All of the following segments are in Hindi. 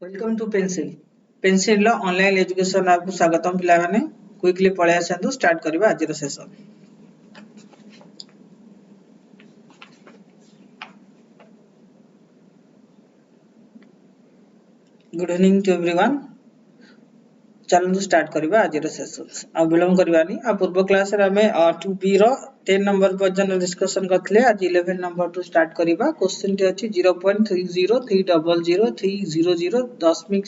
Welcome to pencil pencil online education आपको स्वागतम पिला माने क्विकली पळे आसंतु स्टार्ट करबा आज रो session. Good evening to everyone. चलନ୍ତୁ स्टार्ट करबा आज रो सेशन। आ विलंब करबानी आ पूर्व क्लास रे हमें 2b रो 10 नंबर पर्यंत डिस्कशन करथले। आज 11 नंबर टू स्टार्ट करबा। क्वेश्चन टी अछि 0.30300 दशमिक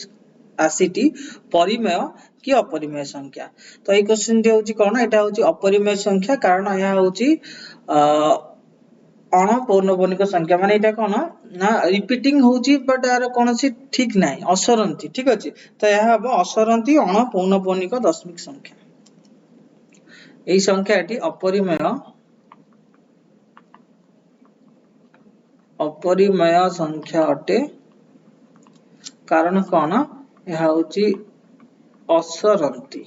80 परिमेय कि अपरिमेय संख्या। तो এই क्वेश्चन टी होची कोन एटा होची अपरिमेय संख्या कारण यह होची अणपौर्णवर्णिक संख्या माने एटा कोन ना रिपीटिंग होची बट यार कोनसी ठीक नाही असरंती ठीक अछि। तो यह हबो असरंती अणपौर्णवर्णिक दशमिक संख्या। एई संख्याटी अपरिमेय संख्या अटे कारण कोन यह होची असरंती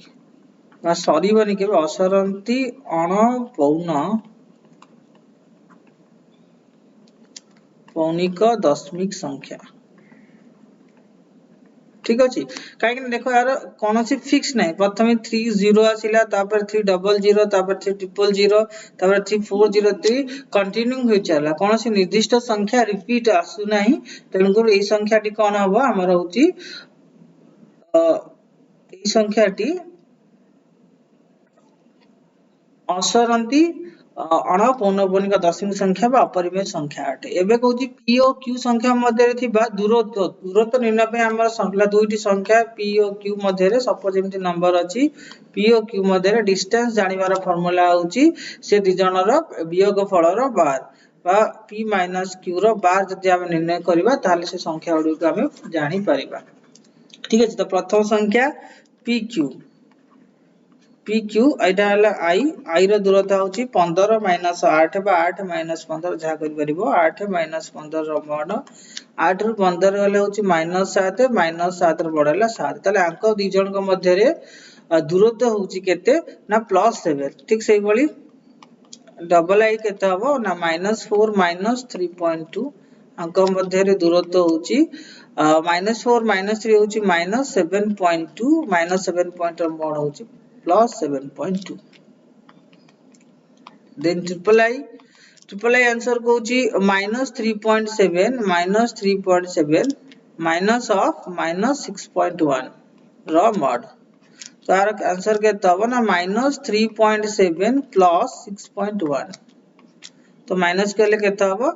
बा सरीबनी के असरंती अणपौर्णिक दशमिक संख्या ठीक अछि। काहे कि देखो यार कोनोसी फिक्स नाही प्रथमे 30 आसिला तापर 300 तापर 3000 तापर 3403 कंटिन्यू होई चला कोनोसी निर्दिष्ट संख्या रिपीट आसु नाही। तेणुकर एई संख्याटी कोन हबो हमर होची एई संख्याटी असरंती अणपौर्णवर्णिक दशमिक संख्या बा अपरिमेय संख्या अटे। एबे कहूची p और q संख्या मध्ये रे थिबा दूरत्व निर्णय पे हमर संख्या दुईटी संख्या p और q मध्ये रे सपोज एमती नंबर अछि p और q मध्ये रे डिस्टेंस जानिबार फार्मूला होची से दि जनर वियोगफल रो बार बा p - q रो बार जदि हम निर्णय करबा ताले से संख्या गुडी को हम जानि परिबा ठीक अछि। तो प्रथम संख्या pq एटा हला i रो दूरता होची 15 - 8 बा 8 - 15 जा करि परिबो 8 - 15 रो मॉड 8 रु 15 गले होची -7 -7 रो बडला 7 तले अंक दि जन को मध्ये रे दूरत्व होची केते ना +7 ठीक सेही बळी डबल i केते हबो ना -4 -3.2 अंक मध्ये रे दूरत्व होची -4 -3 होची -7.2 -7 रो मॉड होची +7.2 then triple I आंसर को होची -3.7 माइनस ऑफ -6.1 रो मॉड तो आर आंसर केते हबो ना -3.7 +6.1 तो माइनस केले केते हबो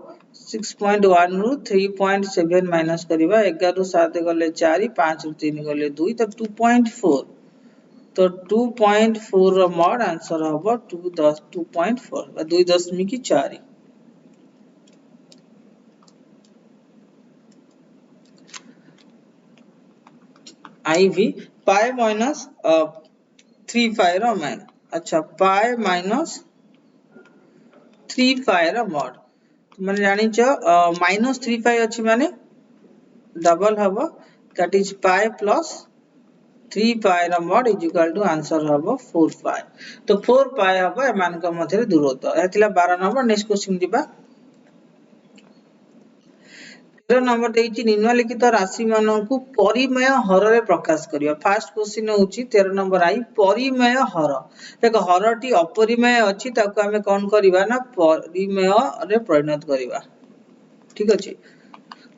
6.1 रु 3.7 माइनस करिबा 11 रु 7 गले 4 5 रु 3 गले 2 तो 2.4 तो 2.4 रो मॉड आंसर हबो 2.4 बा 2.4 IV पाई माइनस 35 रो मान अच्छा पाई माइनस 35 रो मॉड माने जानि छ -35 अछि माने डबल हबो that is pi plus 3 pi रो mod is equal to answer हबो 4 पाई तो 4 पाई हबो एमान को मध्ये दूरत्व एथिला 12 नंबर नेक्स्ट क्वेश्चन दिबा 13 नंबर देइछि निम्नलिखित राशि माननकु परिमेय हर रे प्रकाश करियो। फर्स्ट क्वेश्चन होछि 13 नंबर आई परिमेय हर देखो हरटी अपरिमेय अछि ताको हमें कोन करिबा ना परिमेय रे परिणत करिबा ठीक अछि।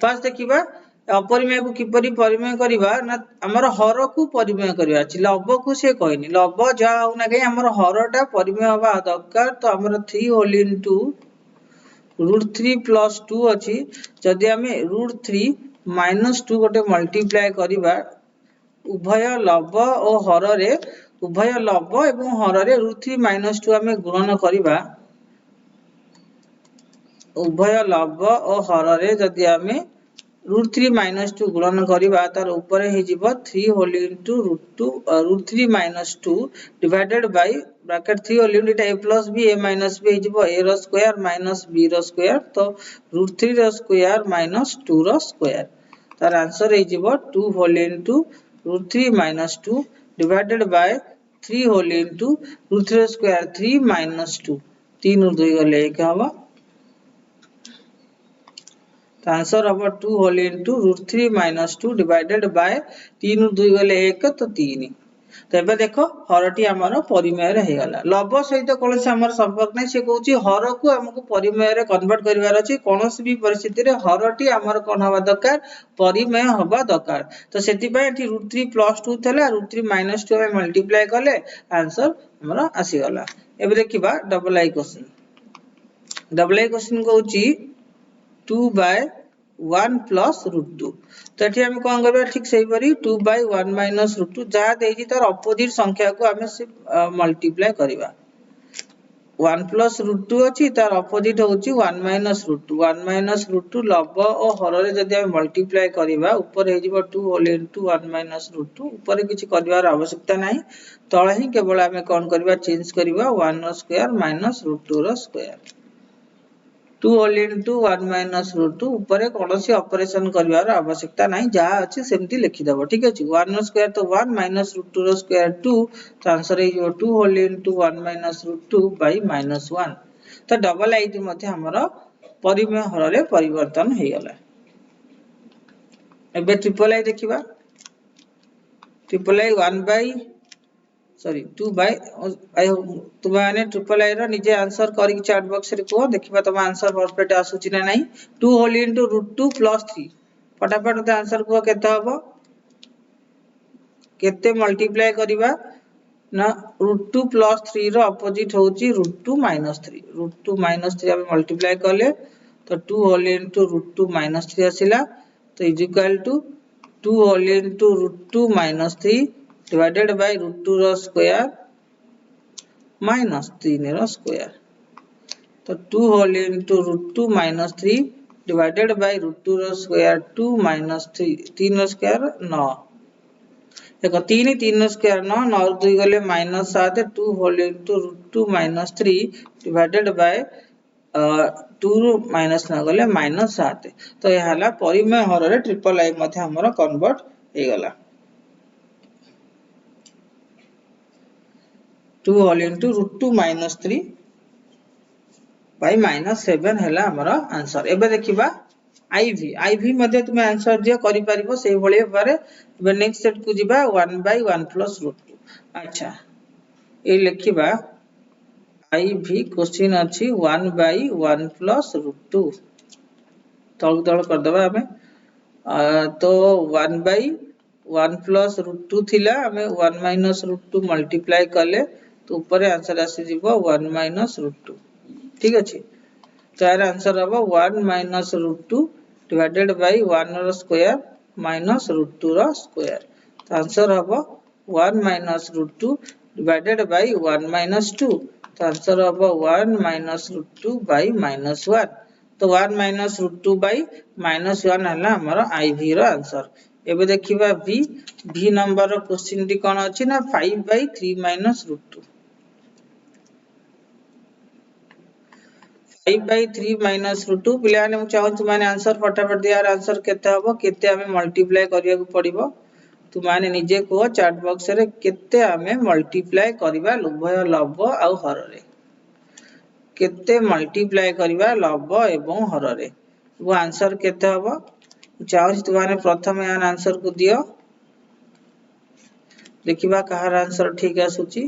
फर्स्ट देखिबा अपरिमेय को किपरि परिमेय करिबा ना हमर हर को परिमेय करिबा अछि लव को से कहनी लव जा होना के हमर हरटा परिमेय होबा दरकार तो हमर 3 होल इनटू √3 + 2 अछि जदि हमें √3 - 2 गोटे मल्टीप्लाई करिबा उभय लव और हर रे उभय लव एवं हर रे √3 - 2 हमें गुणन करिबा उभय लव और हर रे जदि हमें √3 - 2 गुणन करिबा तार ऊपर हे जिवो 3 whole into √3 - 2 divided by bracket 3 whole into a + b a - b हे जिवो a रो स्क्वायर माइनस b रो स्क्वायर तो √3 रो स्क्वायर माइनस 2 रो स्क्वायर तार आंसर हे जिवो 2 whole into √3 - 2 divided by 3 whole into √3 रो स्क्वायर 3 - 2 3 उ 2 गले 1 हबो तो आंसर हम 2 होल इनटू √3 - 2 डिवाइडेड बाय 3 ରୁ 2 गले 1 तो 3। तो एबे देखो हरटी हमर परिमेय रे हे गला लव सहित कोनसे हमर संपर्क नै से कहूची हर को हमको परिमेय रे कन्वर्ट करिवार अछि कोनोसी भी परिस्थिति रे हरटी हमर कोन हवा दरकार परिमेय हवा दरकार तो सेति पय एठी √3 + 2 थला √3 - 2 में मल्टीप्लाई करले आंसर हमर आसी गला। एबे देखिबा डबल आई क्वेश्चन कहूची 2/1 + √2 तो एठी हम कोन करबा ठीक सही परी 2/1 - √2 जहा देजी तार अपोजिट संख्या को हमें से मल्टीप्लाई करबा 1 + √2 अछि तार अपोजिट होची 1 - √2 1 - √2 लव और हर रे जदी हम मल्टीप्लाई करबा ऊपर हे जिवो 2 होल इनटू 1 - √2 ऊपर किछि करबार आवश्यकता नाही तळे ही केवल हमें कोन करबा चेंज करबा 1 रो स्क्वायर - √2 रो स्क्वायर 2 होल इनटू 1 - √2 ऊपर कोनोसी ऑपरेशन करबार आवश्यकता नाही जहा अछि सेमति लिखि दबो ठीक अछि 1 रो स्क्वायर तो 1 - √2 रो स्क्वायर 2 तो आंसर हे जो 2 होल इनटू 1 - √2 बाय -1 तो डबल आईटी मध्ये हमरो परिमेय हर रे परिवर्तन हे गला। एबे ट्रिपल आई देखिबा ट्रिपल आई 2 बाय आई तुम माने ट्रिपल आई रो निजे आंसर करी चैट बॉक्स रे को देखिबा तुम आंसर परफेक्ट आसुची ना नाही 2 होल इनटू √2 + 3 फटाफट तो आंसर को केते हबो केते मल्टीप्लाई करिबा ना √2 + 3 रो अपोजिट होची √2 - 3 √2 - 3 हम मल्टीप्लाई करले तो 2 होल इनटू √2 - 3 आसिला तो is equal to 2 whole into √2 - 3 divided by √2 रो स्क्वायर -3 रो स्क्वायर तो 2 होल इनटू √2 - 3 डिवाइडेड बाय √2 रो स्क्वायर 2 - 3 3 रो स्क्वायर 9 देखो 3 3 रो स्क्वायर 9 9 रो 2 गले -7 2 होल इनटू √2 - 3 डिवाइडेड बाय 2 रो माइनस न गले -7 तो यह हला परिमेय हर रे ट्रिपल आई मध्ये हमर कन्वर्ट हे गला 2 होल इनटू √2 - 3 बाय -7 हला हमर आंसर। एबे देखिबा आईवी मध्ये तुम आंसर जे करि परिबो सेही भଳି बारे एबे नेक्स्ट सेट को जिबा 1/1 + √2 अच्छा ए लिखिबा आईवी क्वेश्चन अछि 1/1 + √2 तळ तळ कर दबा हमें तो 1/1 + √2 थिला हमें 1 - √2 मल्टीप्लाई करले तो ऊपर आंसर आसी जिवो 1 - √2 ठीक अछि तो यार आंसर हबो 1 - √2 डिवाइडेड बाय 1 रो स्क्वायर -√2 रो स्क्वायर तो आंसर हबो 1 - √2 डिवाइडेड बाय 1 - 2 तो आंसर हबो 1 - √2 बाय -1 तो 1 - √2 बाय -1 हला हमर आईवी रो आंसर। एबे देखिबा v नंबर रो क्वेश्चन टी कोन अछि ना 5/3 - √2 5/3 - √2 पिलाने मु चाहू तुमाने आंसर फटाफट दियार आंसर केते हबो केते हमें मल्टीप्लाई करिया को पड़िबो तुमाने निजे को चैट बॉक्स रे केते हमें मल्टीप्लाई करबा उभय लव आ हर रे केते मल्टीप्लाई करबा लव एवं हर रे वो आंसर केते हबो चाहू तुमाने प्रथम यान आंसर को दियो देखिबा कहार आंसर ठीक आसुची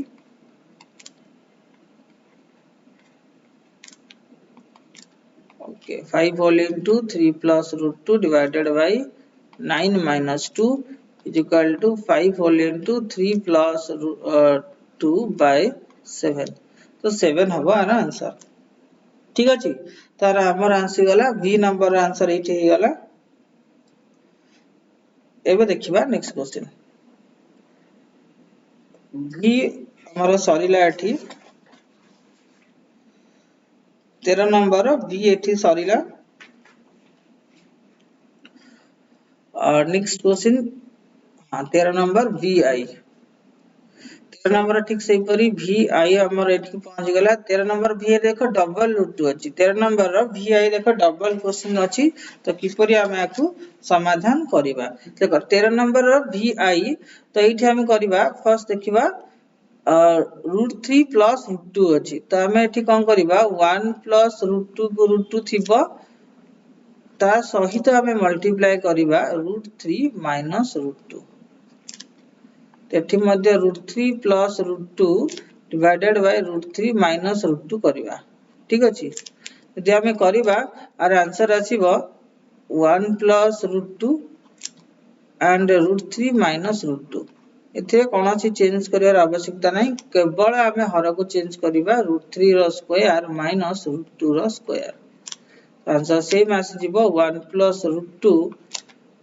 okay 5 whole into 3 + √2 divided by 9 - 2 is equal to 5 whole into 3 + 2 by 7 तो 7 हबो आर आंसर ठीक अछि तार हमर आंसर गला v नंबर आंसर एठी हे गला। एबे देखिबा नेक्स्ट क्वेश्चन v हमर सरीला एठी 13 नंबर v एठी सरीला और नेक्स्ट क्वेश्चन हां 13 नंबर vi 13 नंबर ठीक सही परी vi हमर एठी पहुंच गेला 13 नंबर vi देखो डबल √2 अछि 13 नंबर रो vi देखो डबल क्वेश्चन अछि तो किपरि हम याकू समाधान करिबा देखो 13 नंबर रो vi तो एठी हम करिबा फर्स्ट देखिबा √3 + √2 अछि तो हम एठी कोन करिबा 1 + √2 को √2 थिबो ता सहित आमे मल्टीप्लाई करिबा √3 माइनस √2 तेठी मध्य √3 प्लस √2 डिवाइडेड बाय √3 माइनस √2 करिबा ठीक अछि यदि आमे करिबा आर आंसर आसीबो 1 प्लस √2 एंड √3 माइनस √2 एथे कोनोसी चेंज करिवार आवश्यकता नहीं केवल आमे हर को चेंज करिबा √3 रो स्क्वायर माइनस √2 रो स्क्वायर आंसर सेम आसी जिवो 1 plus √2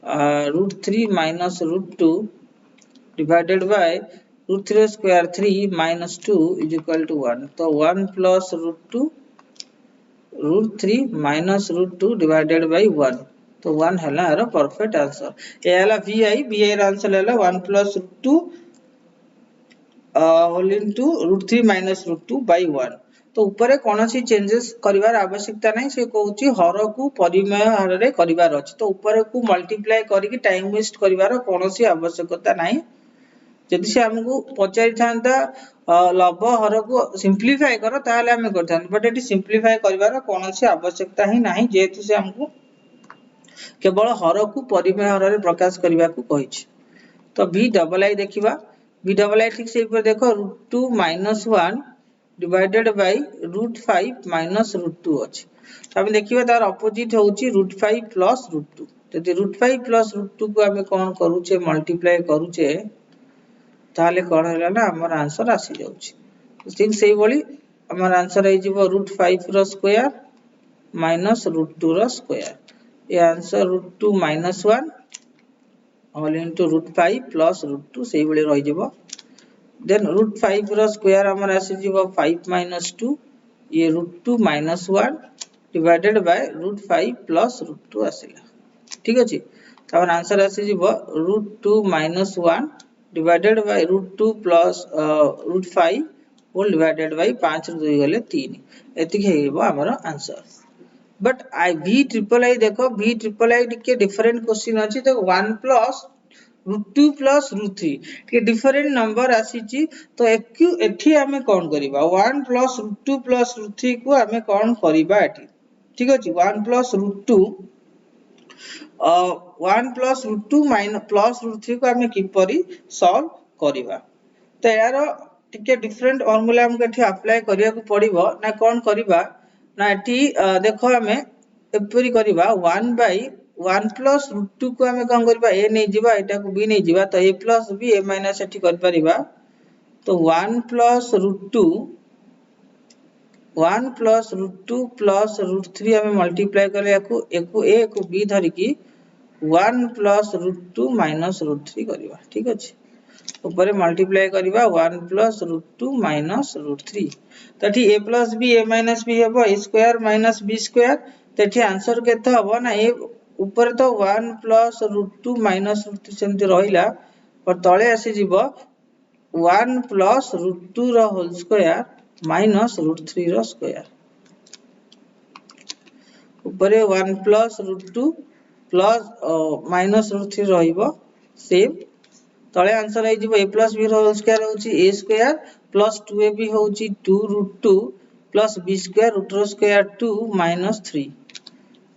√3 minus √2 divided by √3 square 3 minus 2 is equal to 1 तो 1 plus √2 √3 minus √2 divided by 1 तो 1 हला आरो परफेक्ट आंसर ए हला vi र आंसर हला 1 plus √2 whole into √3 minus √2 by 1 तो ऊपर कोनोसी चेंजेस करिवार आवश्यकता नहीं से कहूची हर को परिमेय हर रे करिवार अछि तो ऊपर को मल्टीप्लाई करिकि टाइम वेस्ट करिवार कोनोसी आवश्यकता नहीं जदि से हमको पचारि थांता लव हर को सिंपलीफाई करो ताले हम करथान बट एटी सिंपलीफाई करिवार कोनोसी आवश्यकता ही नहीं जेतु से हमको केवल हर को परिमेय हर रे प्रकाश करिवा को कहिछि तो v डबल आई देखिबा v डबल आई ठीक से ऊपर देखो √2 - 1 डिवाइडेड बाय √5 माइनस √2 अछि तो हम देखिबा तार अपोजिट होउची √5 प्लस √2 यदि √5 प्लस √2 को हम कोन करूचे मल्टीप्लाई करूचे ताले कोन हैला ना हमर आंसर आसी जाउची ठीक सेही बोली हमर आंसर आइ जिवो √5 रो स्क्वायर माइनस √2 रो स्क्वायर ये आंसर √2 - 1 all into √5 plus √2 सेही बोली रहि जिवो देन √5 रो स्क्वायर हमर आसी जिवो 5 minus 2 ये √2 - 1 डिवाइडेड बाय √5 plus √2 आसीला ठीक अछि त हमर आंसर आसी जिवो √2 - 1 divided by √2 plus √5 whole divided by 5 ରୁ 2 गले 3 एतिक हेइबो हमर answer but I v triple I देखो v ट्रिपल आई के डिफरेंट क्वेश्चन अछि तो 1 plus √2 plus √3 के डिफरेंट नंबर आसीची तो एठी हमें कोन करिबा 1 plus √2 plus √3 को हमें कोन करिबा एठी ठीक अछि 1 plus √2 1 plus √2 minus plus √3 को हमें किपरि सॉल्व करिबा तो यार टिके डिफरेंट फार्मूला हमके एठी अप्लाई करिया को पड़िबो ना कोन करिबा ना एठी देखो हमें एपरि करिबा 1 by 1 plus √2 को हमें कोन करिबा a नै जिबा एटा को b नै जिबा तो a plus b a minus एठी कर परिबा तो 1 plus √2 1 plus √2 plus √3 हमें मल्टीप्लाई करे याको एको a एको b धरि की 1 plus √2 minus √3 करिबा ठीक अछि ऊपर मल्टीप्लाई करिबा 1 plus √2 minus √3 तठी a plus b a minus b हेबो a square minus b square तठी आंसर केते हबो ना ए ऊपर तो 1 plus √2 minus √3 सेमति रहिला और तळे आसी जिवो 1 plus √2 रो होल स्क्वायर minus √3 रो स्क्वायर ऊपर 1 plus √2 plus minus √3 रहिबो सेम तळे आंसर आइ जिवो a plus b रो होल स्क्वायर होची a स्क्वायर plus 2ab होची 2 √2 plus b स्क्वायर रूट रो स्क्वायर 2 minus 3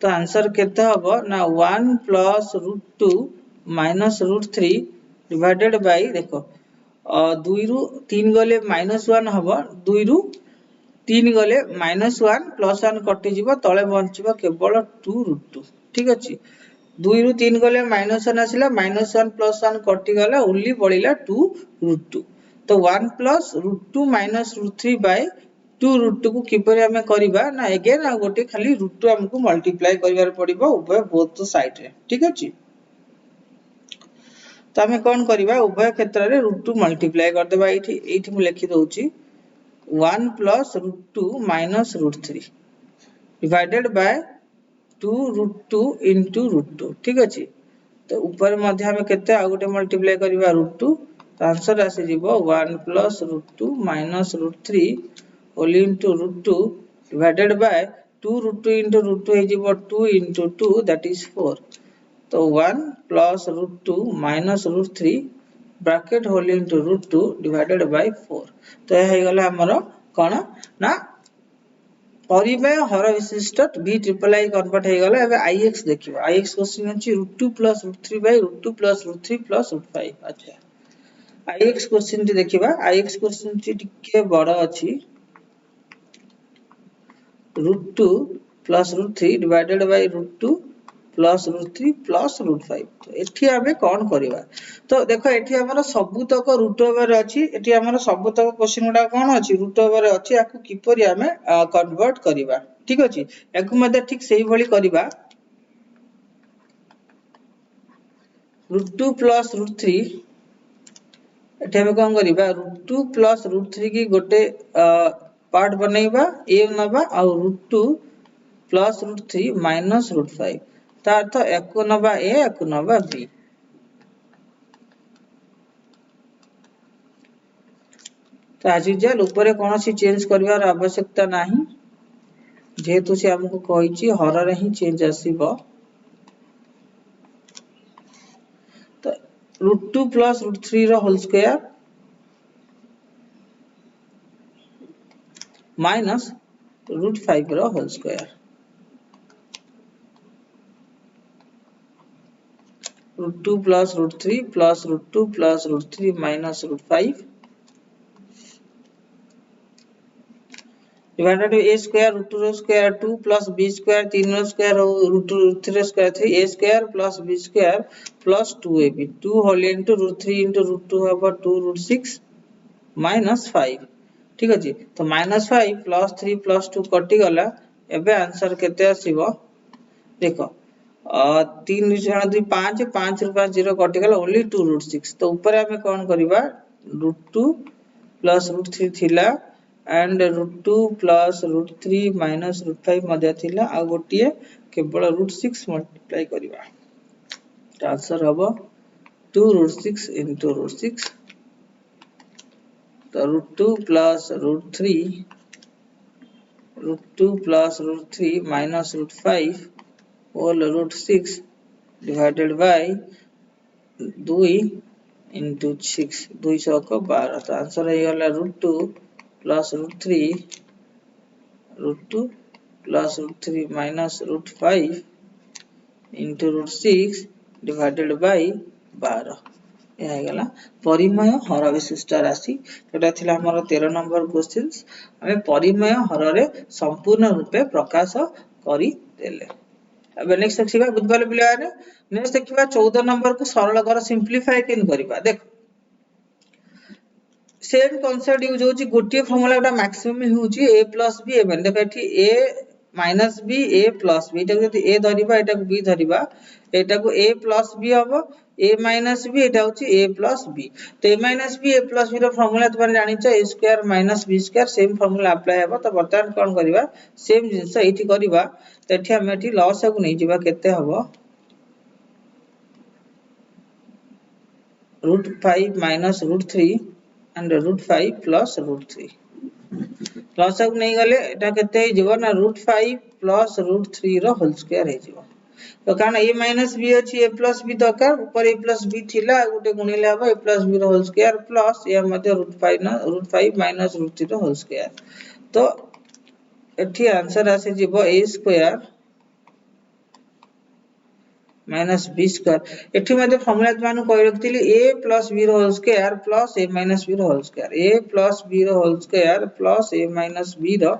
तो आंसर केते हबो ना 1 plus √2 minus √3 डिवाइडेड बाय देखो 2 रु 3 गले -1 हबो 2 रु 3 गले -1 प्लस 1 कटि जिवो तळे बंचिबो केवल 2 √2 ठीक अछि 2 रु 3 गले -1 आसिला -1 प्लस 1 कटि गला ओनली बळिला 2 √2 तो 1 plus √2 minus √3 by 2 √2 को किपरि हमें करिबा ना अगेन आ गोटे खाली √2 हमको मल्टीप्लाई करिवार पड़िबो उभय बोथ साइड रे ठीक अछि तो हमें कोन करिबा उभय क्षेत्र रे √2 मल्टीप्लाई कर देबा एठी मु लिखि दउची 1 plus √2 minus √3 divided by 2 √2 into √2 ठीक अछि तो ऊपर मध्य हमें केते आ गोटे मल्टीप्लाई करिबा √2 तो आंसर आसी जिवो 1 plus √2 minus √3 whole into √2 divided by 2 √2 into √2 हे जिवो 2 into 2 that is 4 तो 1 plus √2 minus √3 bracket whole into √2 divided by 4 तो हे गला हमरो कोन ना परिमेय हर विशिष्ट v ट्रिपल आई कन्वर्ट हो गला। एबे ix देखिबा ix क्वेश्चन अछि √2 + √3 √2 + √3 + √5। अच्छा ix क्वेश्चन टी देखिबा ix क्वेश्चन टी टिके बड़ अछि √2 + √3 डिवाइडेड बाय √2 + √3 + √5। तो एठी हमें कोन करबा तो देखो एठी हमर सबुतक रूट ओवर अछि। एठी हमर सबुतक क्वेश्चन गुडा कोन अछि रूट ओवर अछि। याकू किपरि हमें कन्वर्ट करबा ठीक अछि। याकू मते ठीक सेही भली करबा √2 + √3 एठी हमें कोन करबा √2 + √3 की गोटे पार्ट बनेबा a नबा आ √2 + √3 - √5 ता अर्थ एको नबा a एको नबा b। तो आज यूजुअल ऊपर कौन सी चेंज करबार आवश्यकता नाही जेहेतु से हमको कहिछि हर रे ही चेंज आसीबो। तो √2 + √3 रो होल स्क्वायर माइनस √5 रो whole square √2 + √3 + √2 + √3 - √5 divided by a square √2 रो स्क्वायर 2 + b स्क्वायर 3 रो स्क्वायर √3 रो square 3 a square + b square + 2ab 2 whole into √3 * √2 हबो 2 √6 -5 ठीक अछि। तो -5 + 3 + 2 कटि गला। एबे आंसर केते आसीबो देखो 3 * 2 5 5 ରୁ 5 0 कटि गला ओनली 2 √6। तो ऊपर हमें कोन करबा √2 + √3 थिला एंड √2 + √3 - √5 मध्य थिला आ गोटिए केवल √6 मल्टीप्लाई करबा। आंसर हबो 2 √6 * √6 तो √2 + √3 √2 + √3 - √5 होल √6 divided by 2 into 6 200 को 12। तो आंसर है गला √2 + √3 √2 + √3 - √5 into √6 divided by 12 यह है गला परिमेय हर विशिष्ट राशि। एटा थिला हमर 13 नंबर क्वेश्चंस हमें परिमेय हर रे संपूर्ण रूपे प्रकाश करी देले। अब नेक्स्ट देखिबा बुझबाले पिला रे नेक्स्ट देखिबा 14 नंबर को सरल कर सिंपलीफाई केन करबा। देख सेम कांसेप्ट यूज होची गोटिए फार्मूला एटा मैक्सिमम होची a + b a देखो एठी a - b a + b एटा जदी a धरिबा एटा को b धरिबा एटा को a + b हबो a - b एटा होची a + b। तो a - b a + b रो फार्मूला तबन जानि छ a² - b² same formula apply हबो। तो बर्तमान कोन करबा सेम जिंस एठी करबा तो एठी हम एठी लॉस को नै जिबा केते हबो √5 - √3 and √5 plus √3 लॉस को नै गले एटा केते हे जिवो ना √5 plus √3 रो होल स्क्वायर हे जिवो। तो कारण a - b अछि a + b दरकार ऊपर a + b थिला गुटे गुणिले हबो a + b रो होल स्क्वायर प्लस या मध्ये √5 - √3 रो होल स्क्वायर। तो एठी आंसर आसे जिवो a² माइनस b² एठी मध्ये फार्मूला मानु कहि रखतिली a + b रो whole square plus a - b रो होल स्क्वायर a + b रो whole square plus a - b रो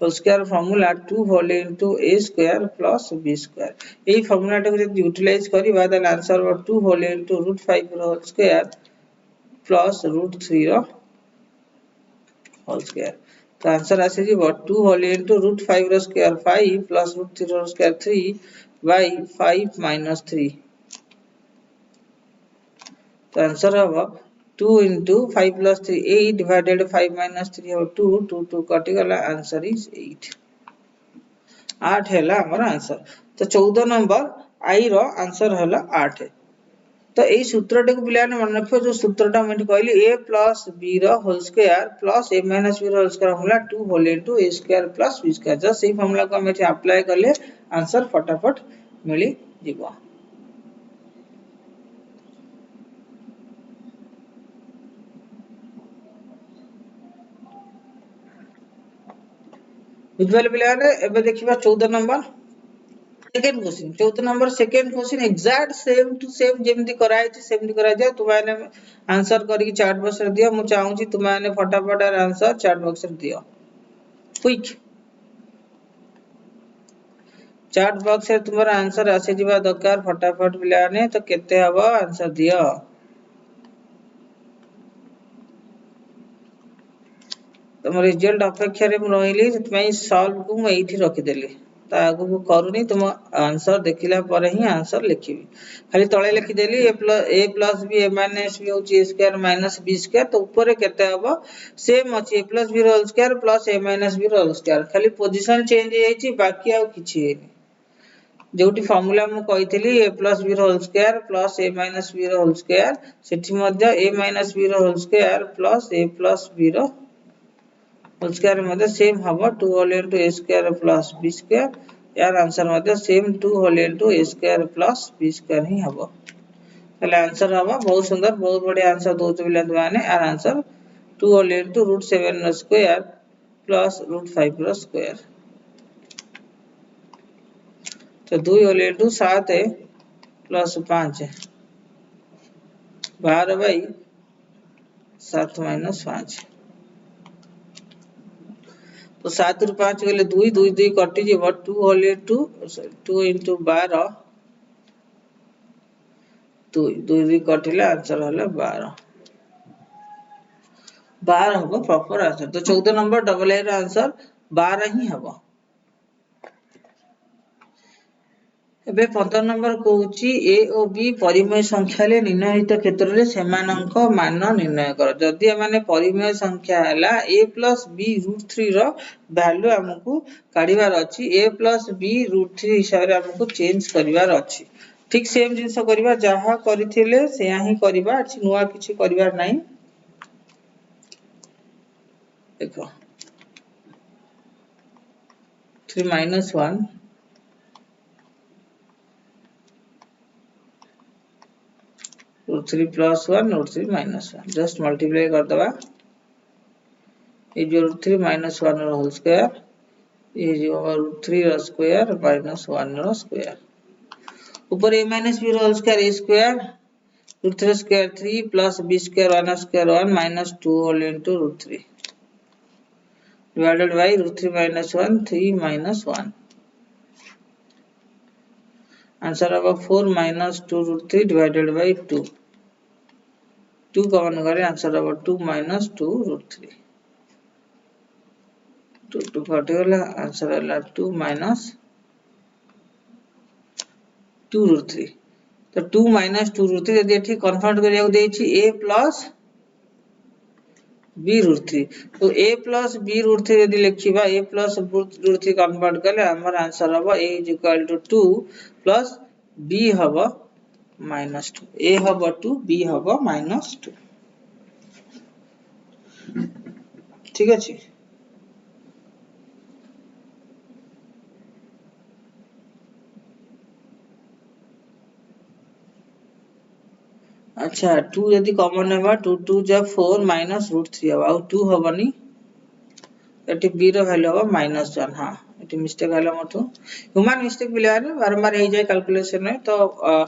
whole square formula 2 whole into a² plus b²। एही फार्मूला टाको जदी यूटिलाइज करबा देन आंसर 2 होल इनटू √5 रो होल स्क्वायर प्लस √3 रो होल स्क्वायर। तो आंसर आसे जिवो 2 होल इनटू √5 रो स्क्वायर 5 प्लस √3 रो स्क्वायर 3 by 5 minus 3। तो आंसर हबो 2 into 5 plus 3 8 divided 5 minus 3 हो 2 2 2 कटि गला आंसर इज 8 8 हैला हमर आंसर। तो 14 नंबर आई रो आंसर हैला 8। तो एई सूत्रटा को पिलाने मन रखियो जो सूत्रटा हम कहली a plus b रो whole square plus a minus b रो होल स्क्वायर होला 2 whole into a² plus b²। Just सेही फार्मूला को हम एठी अप्लाई करले आंसर फटाफट मिली जीवो। बुझिपारे पिलाने एबे देखिबा 14 number second question 14 number second question exact same to same जेमती कराई छि सेमती करा जाय तुमाने आंसर करके चैट बॉक्स रे दियो मु चाहू छि तुमाने फटाफट आंसर चैट बॉक्स रे दियो क्विक चैट बॉक्स रे तुमर आंसर आसे जिबा दरकार फटाफट पिलाने तो केते हबो आंसर दियो तुम रिजल्ट अपेक्षा रे रहिली सेतमै सॉल्व को मैं एठी रखि देली ता आगु को करूनी तुम आंसर देखिला पर ही आंसर लिखिबी खाली तळे लिखि देली a plus b a minus b होची a square minus b square तो ऊपर केते हबो सेम अछि a plus b whole square plus a minus b whole square खाली पोजीशन चेंज हे जाईची बाकी आ किछि हेनी जोटी फार्मूला मु कहितली a plus b whole square plus a minus b whole square सेठी मध्ये a minus b whole square plus a plus b whole square मध्ये सेम हबो 2 whole into a square plus b square यार आंसर मध्ये same 2 whole into a square plus b square ही हबो तले आंसर हबो बहुत सुंदर बहुत बढ़िया आंसर दोछ बिला माने आर आंसर 2 whole into root 7 रो स्क्वायर plus root 5 रो स्क्वायर तो 2 whole into 7 plus 5 12 by 7 minus 5 तो 7 रु 5 गेले 2 2 2 कटि जेबो 2 whole into 2 into 12 2 2 2 कटिले आंसर हले 12 12 होबो प्रॉपर आंसर तो 14 नंबर डबल ए रो आंसर 12 ही हबो एबे 15 नंबर कहूची ए ओ बी परिमेय संख्या ले निर्णयित क्षेत्र रे सेमानंक मान निर्णय कर जदि माने परिमेय संख्या हला a + b √3 रो वैल्यू हमकु काढिबार अछि a + b √3 हिसाब रे हमकु चेंज करिवार अछि ठीक सेम जिंस करिबा जहा करिथिले सेया ही करिबा अछि नुवा किछि करिवार नै देखो 3 - 1 root 3 plus 1 root 3 minus 1 just multiply कर दबा ये जो root 3 minus 1 रो होल स्क्वायर ये जो root 3 रो स्क्वायर minus 1 रो स्क्वायर ऊपर a minus b रो whole square a square root 3 square 3 plus b square 1 square 1 minus 2 whole into root 3 divided by root 3 minus 1 3 minus 1 answer होगा 4 minus 2 root 3 divided by 2 2 common करे आंसर होगा 2 minus 2 root 3 2 2 कट गला आंसर हला 2 minus 2 root 3 तो 2 minus 2 root 3 यदि एठी कन्वर्ट करिया देछि a plus b root 3 तो a plus b root 3 यदि लिखिबा a plus root 3 कन्वर्ट करले हमर आंसर होबो a = 2 plus b होबो -2 a होबो 2 b होबो -2 ठीक अछि अच्छा 2 यदि कॉमन हेबा 2 2 जा 4 minus root 3 हेबा आ 2 होबनी एटी b रो वैल्यू होबा -1 हां एटी मिस्टेक हला मथु ह्यूमन मिस्टेक बिलाने बारंबार हे जाय कैलकुलेशन में तो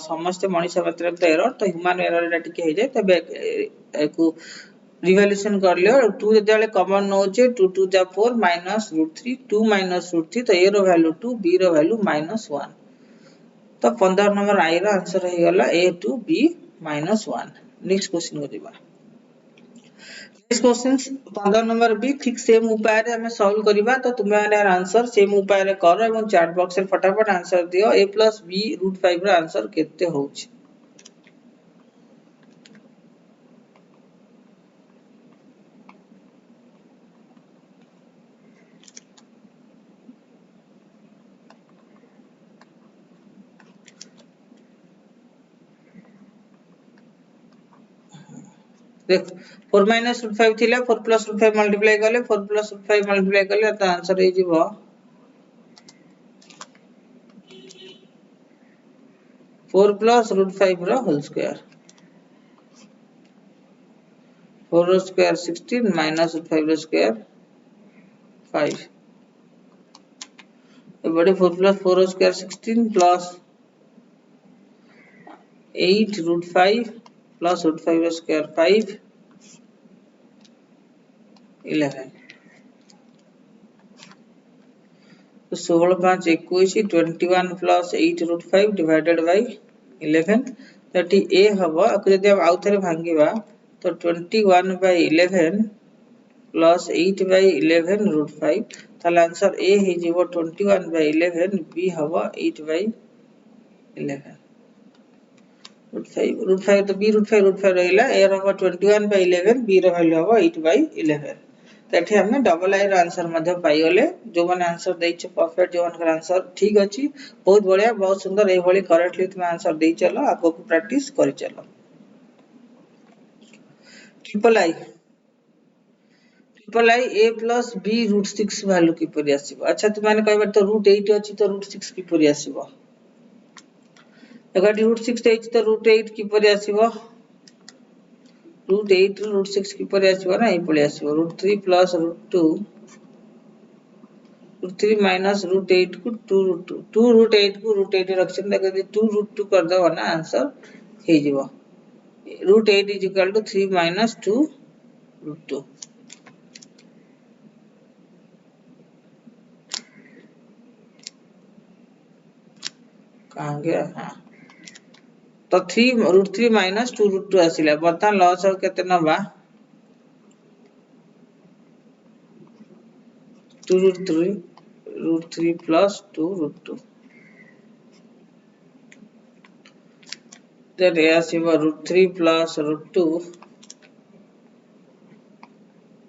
समस्त मनीष मात्र तो एरर तो ह्यूमन एरर एटा टिके हे जाय तबे एको रिवोल्यूशन कर लियो 2 जदे कॉमन नोचे 2 2 जा 4 minus root 3 2 minus root 3 तो a रो वैल्यू 2 b रो वैल्यू -1 तो 15 नंबर आई रो आंसर हे गला a to b -1 next question को दिबा नेक्स्ट क्वेश्चन 15 नंबर भी ठीक सेम उपाय रे हमें सॉल्व करिबा तो तुमे माने आंसर सेम उपाय रे करो एवं चैट बॉक्स रे फटाफट आंसर दियो a + b √5 रो आंसर केते होउची देख 4 minus root 5 थिला 4 plus root 5 मल्टीप्लाई करले 4 plus root 5 मल्टीप्लाई करले त आंसर हे जिवो 4 plus root 5 रो होल स्क्वायर 4 रो स्क्वायर 16 minus root 5 रो स्क्वायर 5 बड़े 4 plus 4 square 16 plus 8 root 5 plus root 5 square 5 11 तो 16 5 21 21 plus 8 root 5 divided by 11 तो ए हम यदि हम आउ थे भांगा तो 21 by 11 plus 8 by 11 root 5 ताले आंसर ए हे जीवो 21 by 11 बी हम 8 by 11 root 5 तो b root 5 रहिला ए हम 21 by 11 b रो वैल्यू हम 8 by 11 तो एठी हमने डबल आई रो आंसर मध्ये पाई गले जो माने आंसर दैछ परफेक्ट जो माने आंसर ठीक अछि बहुत बढ़िया बहुत सुंदर ए भली करेक्टली तुम आंसर दै चलो आगो को प्रैक्टिस करि चलो triple I a plus b root 6 value की परि आसीबो अच्छा तुम माने कहबा तो root 8 अछि तो root 6 की परि आसीबो एगाटी root 6 अछि तो root 8 की परि आसीबो root 8 root 6 की परि आसीबो ना ए पळि आसीबो root 3 plus root 2 root 3 minus root 8 को 2 root 2 2 root 8 को root 8 रखछन देखि 2 root 2 कर दबो ना आंसर हे जीवो root 8 is equal to 3 minus 2 root 2 कहां गया हां तो 3 root 3 minus 2 root 2 आसिला बता लॉस हो केते नबा 2 root 3 plus 2 root 2 then आसीबो root 3 plus root 2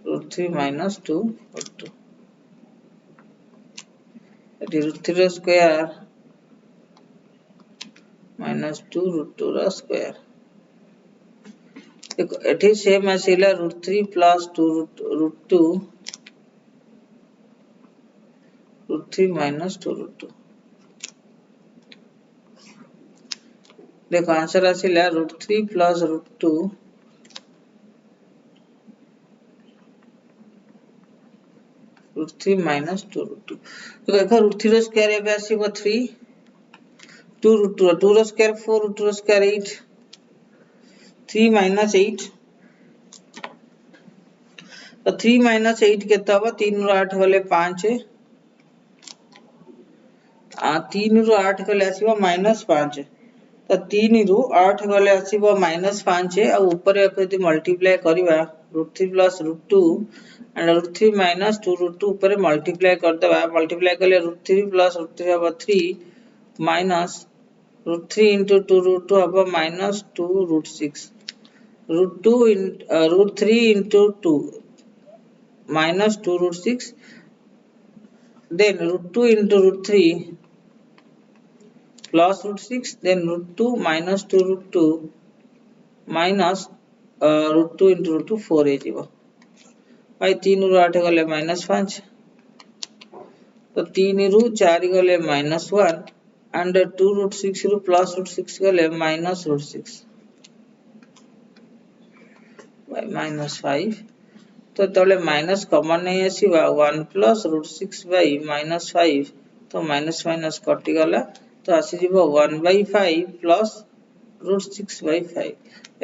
root 3 minus 2 root 2 eighty root 3 square minus 2 root 2 रा स्क्वायर देखो एठी सेम आसीला root 3 plus 2 root 2 root 3 minus 2 root 2 देखो आंसर आसीला root 3 plus root 2 root 3 minus 2 root 2 तो देखो root 3 स्क्वायर एबे आसीबो 3 2 root 2 2 रो स्क्वायर 4 root 2 रो स्क्वायर 8 3 minus 8 तो 3 minus 8 केते हबो 3 रो 8 गले 5 3 रो 8 गले आसीबो -5 तो 3 रो 8 गले आसीबो -5 आ ऊपर यदि मल्टीप्लाई करबा √3 + √2 एंड √3 - 2 √2 ऊपर मल्टीप्लाई कर देबा मल्टीप्लाई करले √3 + √3 हबो 3 माइनस √3 * 2 √2 हबो -2 √6 √2 √3 * 2 -2 √6 then √2 * √3 plus √6 then √2 minus 2 √2 minus √2 into √2 4 ହେଇଯିବ भाई 3 ରୁ 8 ଗଲେ -5 तो 3 ରୁ 4 गले -1 and 2 √6 ରୁ plus √6 गले -√6 by -5 तो तले माइनस कॉमन नहीं आसीबा 1 plus √6 by -5 तो माइनस माइनस कटि गला तो आसी जीवो 1/5 plus √6/5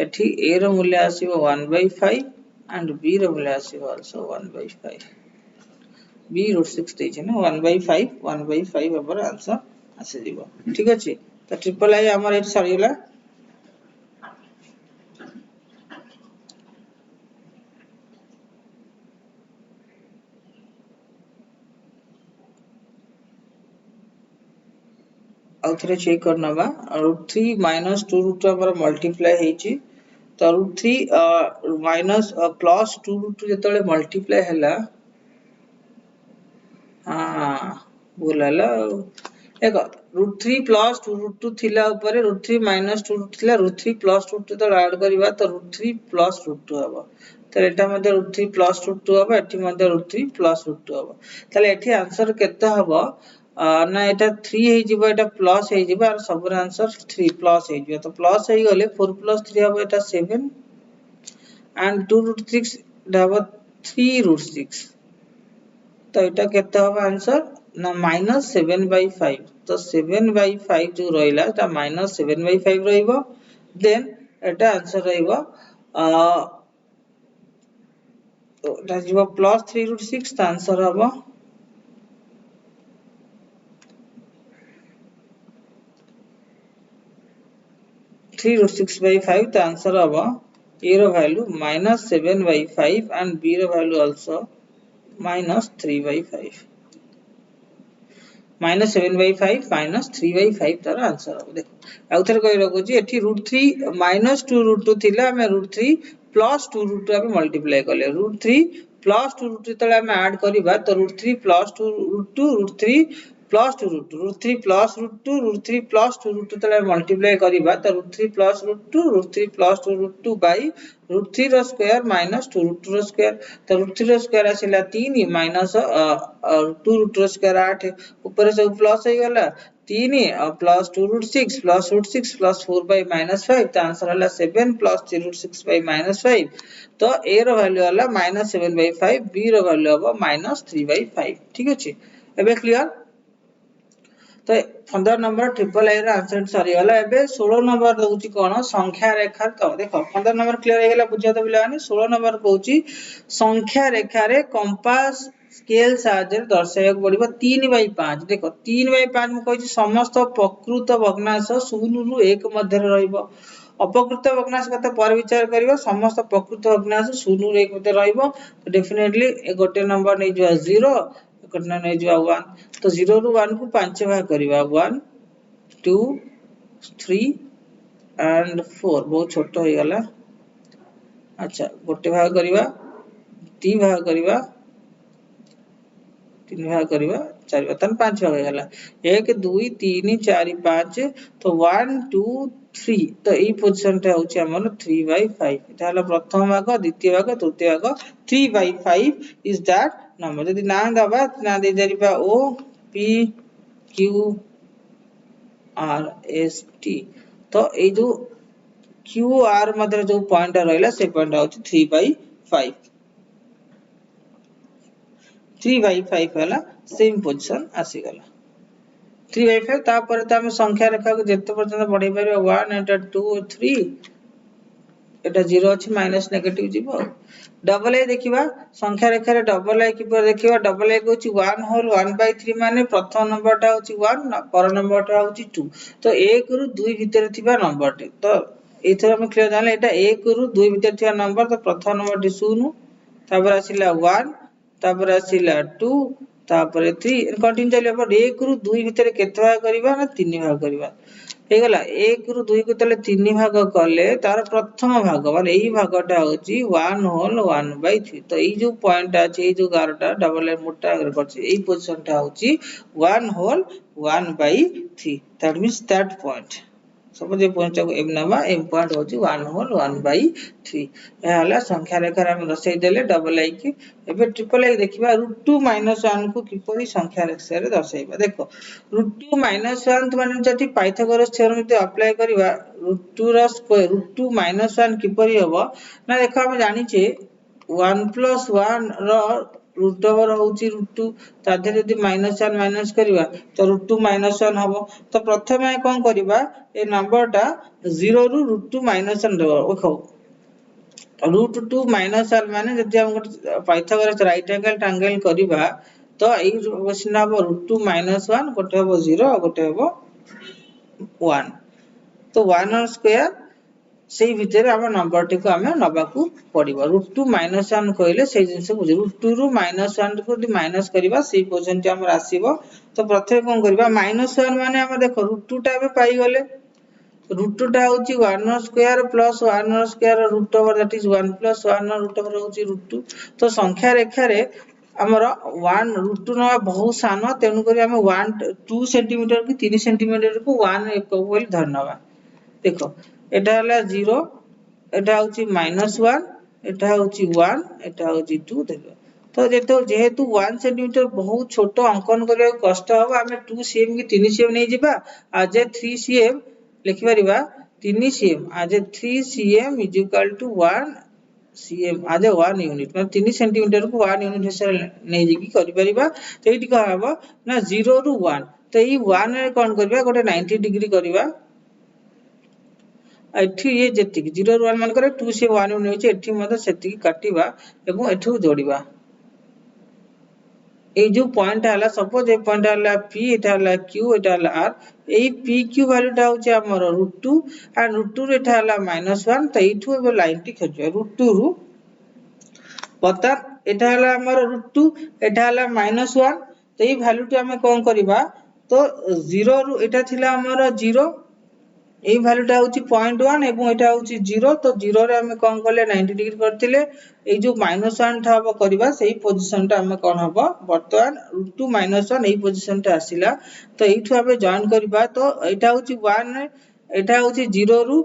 एठी a रो मूल्य आसीबो 1/5 and b रो मूल्य आसीबो also 1/5 b √6 दै छै ना 1/5 हमर आंसर आसी जीवो ठीक अछि तो ट्रिपल आई हमर एठी सरी गेला आउथरे चेक करनबा √3 - 2 √2 हमर मल्टीप्लाई हेची तो √3 माइनस प्लस 2 √2 जेतले मल्टीप्लाई हैला हां बोलाला देखो √3 + 2 √2 थिला ऊपर √3 - 2 थिला √3 + 2 तो ऐड करबा तो √3 + √2 हबो तो एटा मध्ये √3 + √2 हबो एठी मध्ये √3 + √2 हबो ताले एठी आंसर केते हबो ना एटा 3 हे जिवो एटा प्लस हे जिवो और सब आंसर 3 प्लस हे जिवो तो प्लस हे गले 4 + 3 हबो एटा 7 एंड 2 √6 हबो 3 √6 तो एटा केते हबो आंसर ना -7/5 तो 7/5 जो रहिला ता -7/5 रहिबो देन एटा आंसर रहिबो एटा जीवो +3√6 ता आंसर हबो 3√6/5 ता आंसर हबो a रो वैल्यू -7/5 and b रो वैल्यू also -3/5 -7/5 -3/5 तार आंसर हो देखो आउथर कहि रखो जी एठी √3 -2√2 थिला हम √3 +2√2 हम मल्टीप्लाई करले √3 +2√2 तळे हम ऐड करिबा तो √3 +2√2 √3 +2√2 √3 +√2 √3 +2√2 तळे मल्टीप्लाई करिबा तो √3 +√2 √3 +2√2 बाय √3 रो स्क्वायर -2√2 रो स्क्वायर तो √3 रो स्क्वायर आसिला 3 माइनस 2√2 रो स्क्वायर 8 ऊपर से प्लस हो गला 3 प्लस 2√6 +√6 +4 -5 तो आंसर हला 7 +3√6 -5 तो a रो वैल्यू हला -7/5 b रो वैल्यू हबो -3/5 ठीक अछि एबे क्लियर तो 15 नंबर ट्रिपल ए रो आंसर सरी गला एबे 16 नंबर रहउची कोन संख्या रेखा तो देखो 15 नंबर क्लियर हो गेला बुझिया तो बिलानी 16 नंबर कहउची संख्या रेखा रे कंपास स्केल साहाय्य दर्शायक पड़िबो 3/5 देखो 3/5 मु कहछि समस्त प्रकृत भग्नांश 0 रु 1 मध्य रहइबो अपकृत भग्नांश कते पर विचार करिवो समस्त प्रकृत भग्नांश 0 रु 1 मध्य रहइबो तो डेफिनेटली गोटे नंबर नै जो 0 गोटे नै जो 1 तो 0 रु 1 को 5 भाग करिवा 1 2 3 एंड 4 बहुत छोटो हो गला अच्छा गोटे भाग करिवा 3 भाग करिवा 3 भाग करिवा 4 भाग तन 5 भाग गला 1 2 3 4 5 तो 1 2 3 तो ई पोजीशन ता होची हमर 3/5 एटा हला प्रथम भाग द्वितीय भाग तृतीय भाग 3/5 इज दैट नंबर यदि ना दबा ना दे जरिबा O P Q R S T तो ए जो क्यू आर मध्य जो पॉइंट रहला से पॉइंट होची 3/5 3/5 वाला सेम पोजीशन आसी गला 3/5 तापर त हम संख्या रेखा को जते पर्यंत बढ़ाई परिबा 1 एटा 2 3 एटा 0 अछि माइनस नेगेटिव जीवो डबल ए देखिबा संख्या रेखा रे डबल ए की पर देखिबा डबल ए होची 1 होल 1/3 माने प्रथम नंबर ता होची 1 पर नंबर ता होची 2 तो 1 रु 2 भीतर थिबा नंबर टे तो एथर हम क्लियर जानले एटा 1 रु 2 भीतर थिबा नंबर तो प्रथम नंबर टी 0 तापर आसिला 1 तापर आसिला 2 तापर 3 कंटिन्यू चलिबा पर 1 रु 2 भीतर केते भाग करबा ना 3 भाग करबा हे गला 1 रु 2 को तले 3 भाग कले तार प्रथम भाग माने एही भागटा होची 1 होल 1/3 तो एई जो पॉइंट अछि एई जो गारटा डबल ए मोटा अगर करछि एई पोजीशन टा होची 1 whole 1/3 that means that point suppose A point को एम नबा एम पॉइंट होची 1 होल 1/3 ए हला संख्या रेखा रे हम दर्शाई देले डबल आई की एबे ट्रिपल आई देखिबा √2 - 1 को किपरि संख्या रेखा रे दर्शाइबा देखो √2 - 1 माने जति पाइथागोरस थ्योरम जति अप्लाई करिबा √2 रा स्क्वायर √2 - 1 किपरि हबो ना देखो हम जानि छे 1 + 1 रो रूट ओवर होची √2 तादे जदि -1 माइनस करिबा तो √2 - 1 हबो तो प्रथमे कोन करिबा ए नंबर टा 0 रु √2 - 1 देबो देखो √2 - 1 माने जदि हम पाइथागोरस राइट एंगल ट्रायंगल करिबा तो एई क्वेश्चन हबो √2 - 1 गोटे हबो 0 गोटे हबो 1 तो 1 और स्क्वायर सेही भितर हम नंबर टी को हमें नबा को पड़िबो √2 - 1 कहले सेही जिंस बुझ √2 रु -1 को यदि माइनस करिबा सेही पोजीशन टी हमर आसीबो तो प्रथमे कोन करिबा -1 माने हम देखो √2 टा हमें पाई गले √2 टा होची 1 square plus 1 square root over that is 1 + 1 root over होची √2 तो संख्या रेखा रे हमर 1 √2 न बहुत सानो तेनु करी हम 1 2 सेंटीमीटर की 3 सेंटीमीटर को 1 एक बोली धरनबा देखो एटा हला 0 एटा होची -1 एटा होची 1 एटा होची 2 देखो तो जेहेतु 1 सेंटीमीटर बहुत छोटो अंकन करिया कष्ट हबा हमें 2 सीएम की 3 सीएम नै जिबा आज 3 सीएम लिखि परिबा 3 सीएम आज 3 सीएम = 1 cm आज 1 यूनिट मतलब 3 सेंटीमीटर को 1 यूनिट हिसाब नै जिकी करि परिबा। तो एठी का हबो ना 0 रु 1 तो ई 1 रे कोन करबा गोटे 90 डिग्री करबा। एठी ये जेतिक 0 रु 1 मान करे 2 से 1 यूनिट होची एठी मते सेतिकी काटिबा एवं एठू जोड़िबा। ए जो पॉइंट हला सपोज ए पॉइंट हला p एटा हला q एटा हला r ए p q वैल्यू टा होची हमर √2 एंड √2 रे एटा हला -1 तो एठू एबे लाइन टी खजो √2 रु पता एटा हला हमर √2 एटा हला -1 तो ए वैल्यू टी हमें कोन करबा तो 0 रु एटा थिला हमर 0 ए वैल्यू टा होची 0.1 एवं एटा होची 0 तो 0 रे हमें कोन करले 90 डिग्री करथिले ए जो -1 था हबो करबा सही पोजीशन टा हमें कोन हबो वर्तमान √2 -1 ए पोजीशन टा आसीला तो एठू हमें जॉइन करबा तो एटा होची 1 एटा होची 0 रु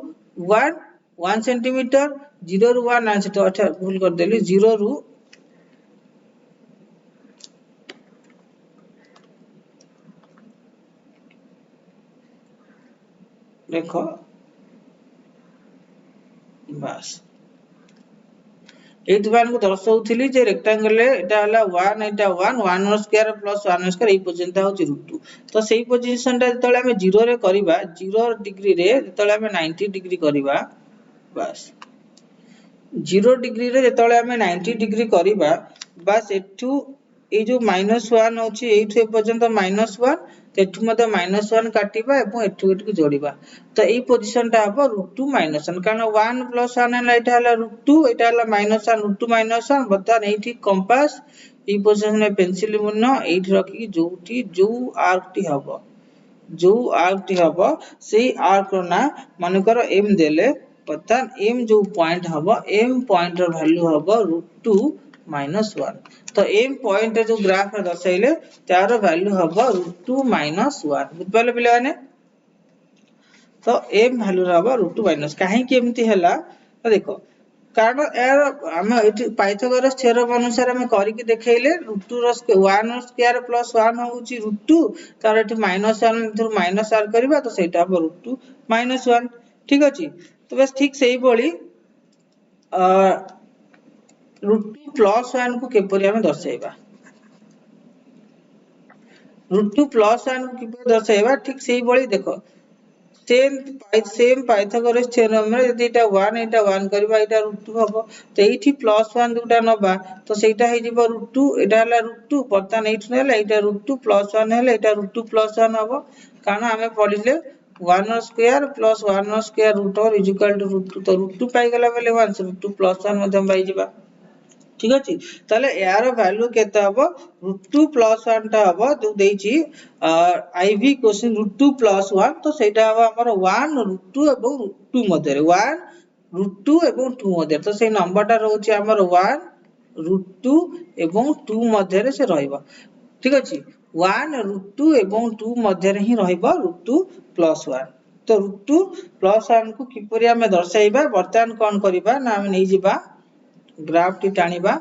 1 1 सेंटीमीटर 0 रु 1 आंसर तो अच्छा भूल कर देली 0 रु देखो बस एथ मान को दर्शाउथिली जे रेक्टेंगल रे एटा हला 1 एटा 1 1 स्क्वायर प्लस 1 स्क्वायर ए पोजीशन ता होची √2 तो सेही पोजीशन ता जतले हमें 0 रे करबा 0 डिग्री रे जतले हमें 90 डिग्री करबा बस 0 डिग्री रे जतले हमें 90 डिग्री करबा बस एठू ए जो -1 होची एठू ए पर्यंत -1 एठू मते -1 काटिबा एवं एठू एठू जोड़िबा तो ए पोजीशन ता हबो √2 -1 कारण 1 + 1 हला एटा हला √2 एटा हला -1 √2 -1 बता एठी कंपास ए पोजीशन में पेंसिल मुनो एठी रखी जोठी जो आर्क टी हबो जो आर्क टी हबो सेही आर्क रो ना मन करो m देले पता m जो पॉइंट हबो m पॉइंट रो वैल्यू हबो √2 -1 तो m पॉइंट जो ग्राफ रे दर्शाइले तार वैल्यू हबो √2 -1 बुझपाले पिले माने तो m वैल्यू हबो √2 - काहे कि एमती हला तो देखो कारण यार हम एठी पाइथागोरस थ्योरम अनुसार हम करि के देखैले √2 रो 1 स्क्वायर प्लस 1 होउची √2 तार एठी -1 थ्रु -r करबा तो सेटा हबो √2 -1 ठीक अछि तो बस ठीक सही बोली √2 प्लस 1 को केपरि हम दर्शाइबा √2 प्लस 1 को केपरि दर्शाइबा ठीक सही बोली देखो सेम पाइथागोरस थ्योरम रे यदि एटा 1 करबा एटा √2 हबो तो एठी +1 दुटा नबा तो सेटा हे जिवो √2 एटा हला √2 परतान एठी नेला एटा √2 +1 हेले एटा √2 +1 हबो कारण हमें पढिले 1 स्क्वायर प्लस 1 स्क्वायर √2 तो √2 पाई गेला बेले 1 √2 +1 मध्यम पाई जिबा ठीक अछि ताले यार वैल्यू केते हबो √2 + 1 ता हबो जो देछि आईवी क्वेश्चन √2 + 1 तो सेटा हबो हमर 1 √2 एवं 2 मध्ये रे 1 √2 एवं 2 मध्ये तो से नंबर ता रहउछि हमर 1 √2 एवं 2 मध्ये रे से रहइबो ठीक अछि 1 √2 एवं 2 मध्ये रे ही रहइबो √2 + 1 तो √2 + 1 को किपरि हमें दर्शाइबा वर्तमान कोन करिबा ना हम नै जिबा ग्राफ टी टाणीबा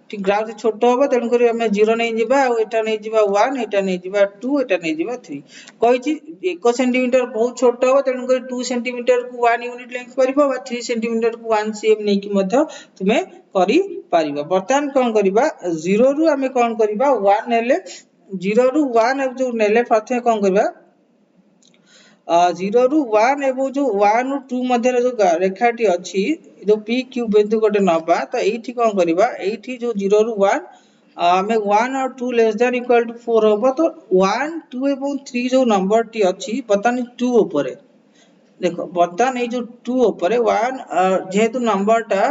ठीक ग्राफ से छोटो होबो तेन करी हमें 0 नै जिबा आ एटा नै जिबा 1 एटा नै जिबा 2 एटा नै जिबा 3 कहिछि 1 सेंटीमीटर बहुत छोटो होबो तेन करी 2 सेंटीमीटर को 1 यूनिट लेंथ करबो बा 3 सेंटीमीटर को 1 cm नै कि मध्य तुमे करि पारिबा वर्तमान कोन करिबा 0 रु हमें कोन करिबा 1 नेले 0 रु 1 जो नेले प्रथमे कोन करिबा 0 रु 1 एवं जो 1 रु 2 मध्ये जो रेखाटी अछि जो p q बिंदु गोटे नबा तो एठी कोन करिबा एठी जो 0 रु 1 हमें 1 और 2 लेस देन इक्वल टू 4 होबो तो 1 2 एवं 3 जो नंबर टी अछि पतानी 2 ऊपर देखो बर्तमान ए जो 2 ऊपर 1 जेहेतु नंबर टा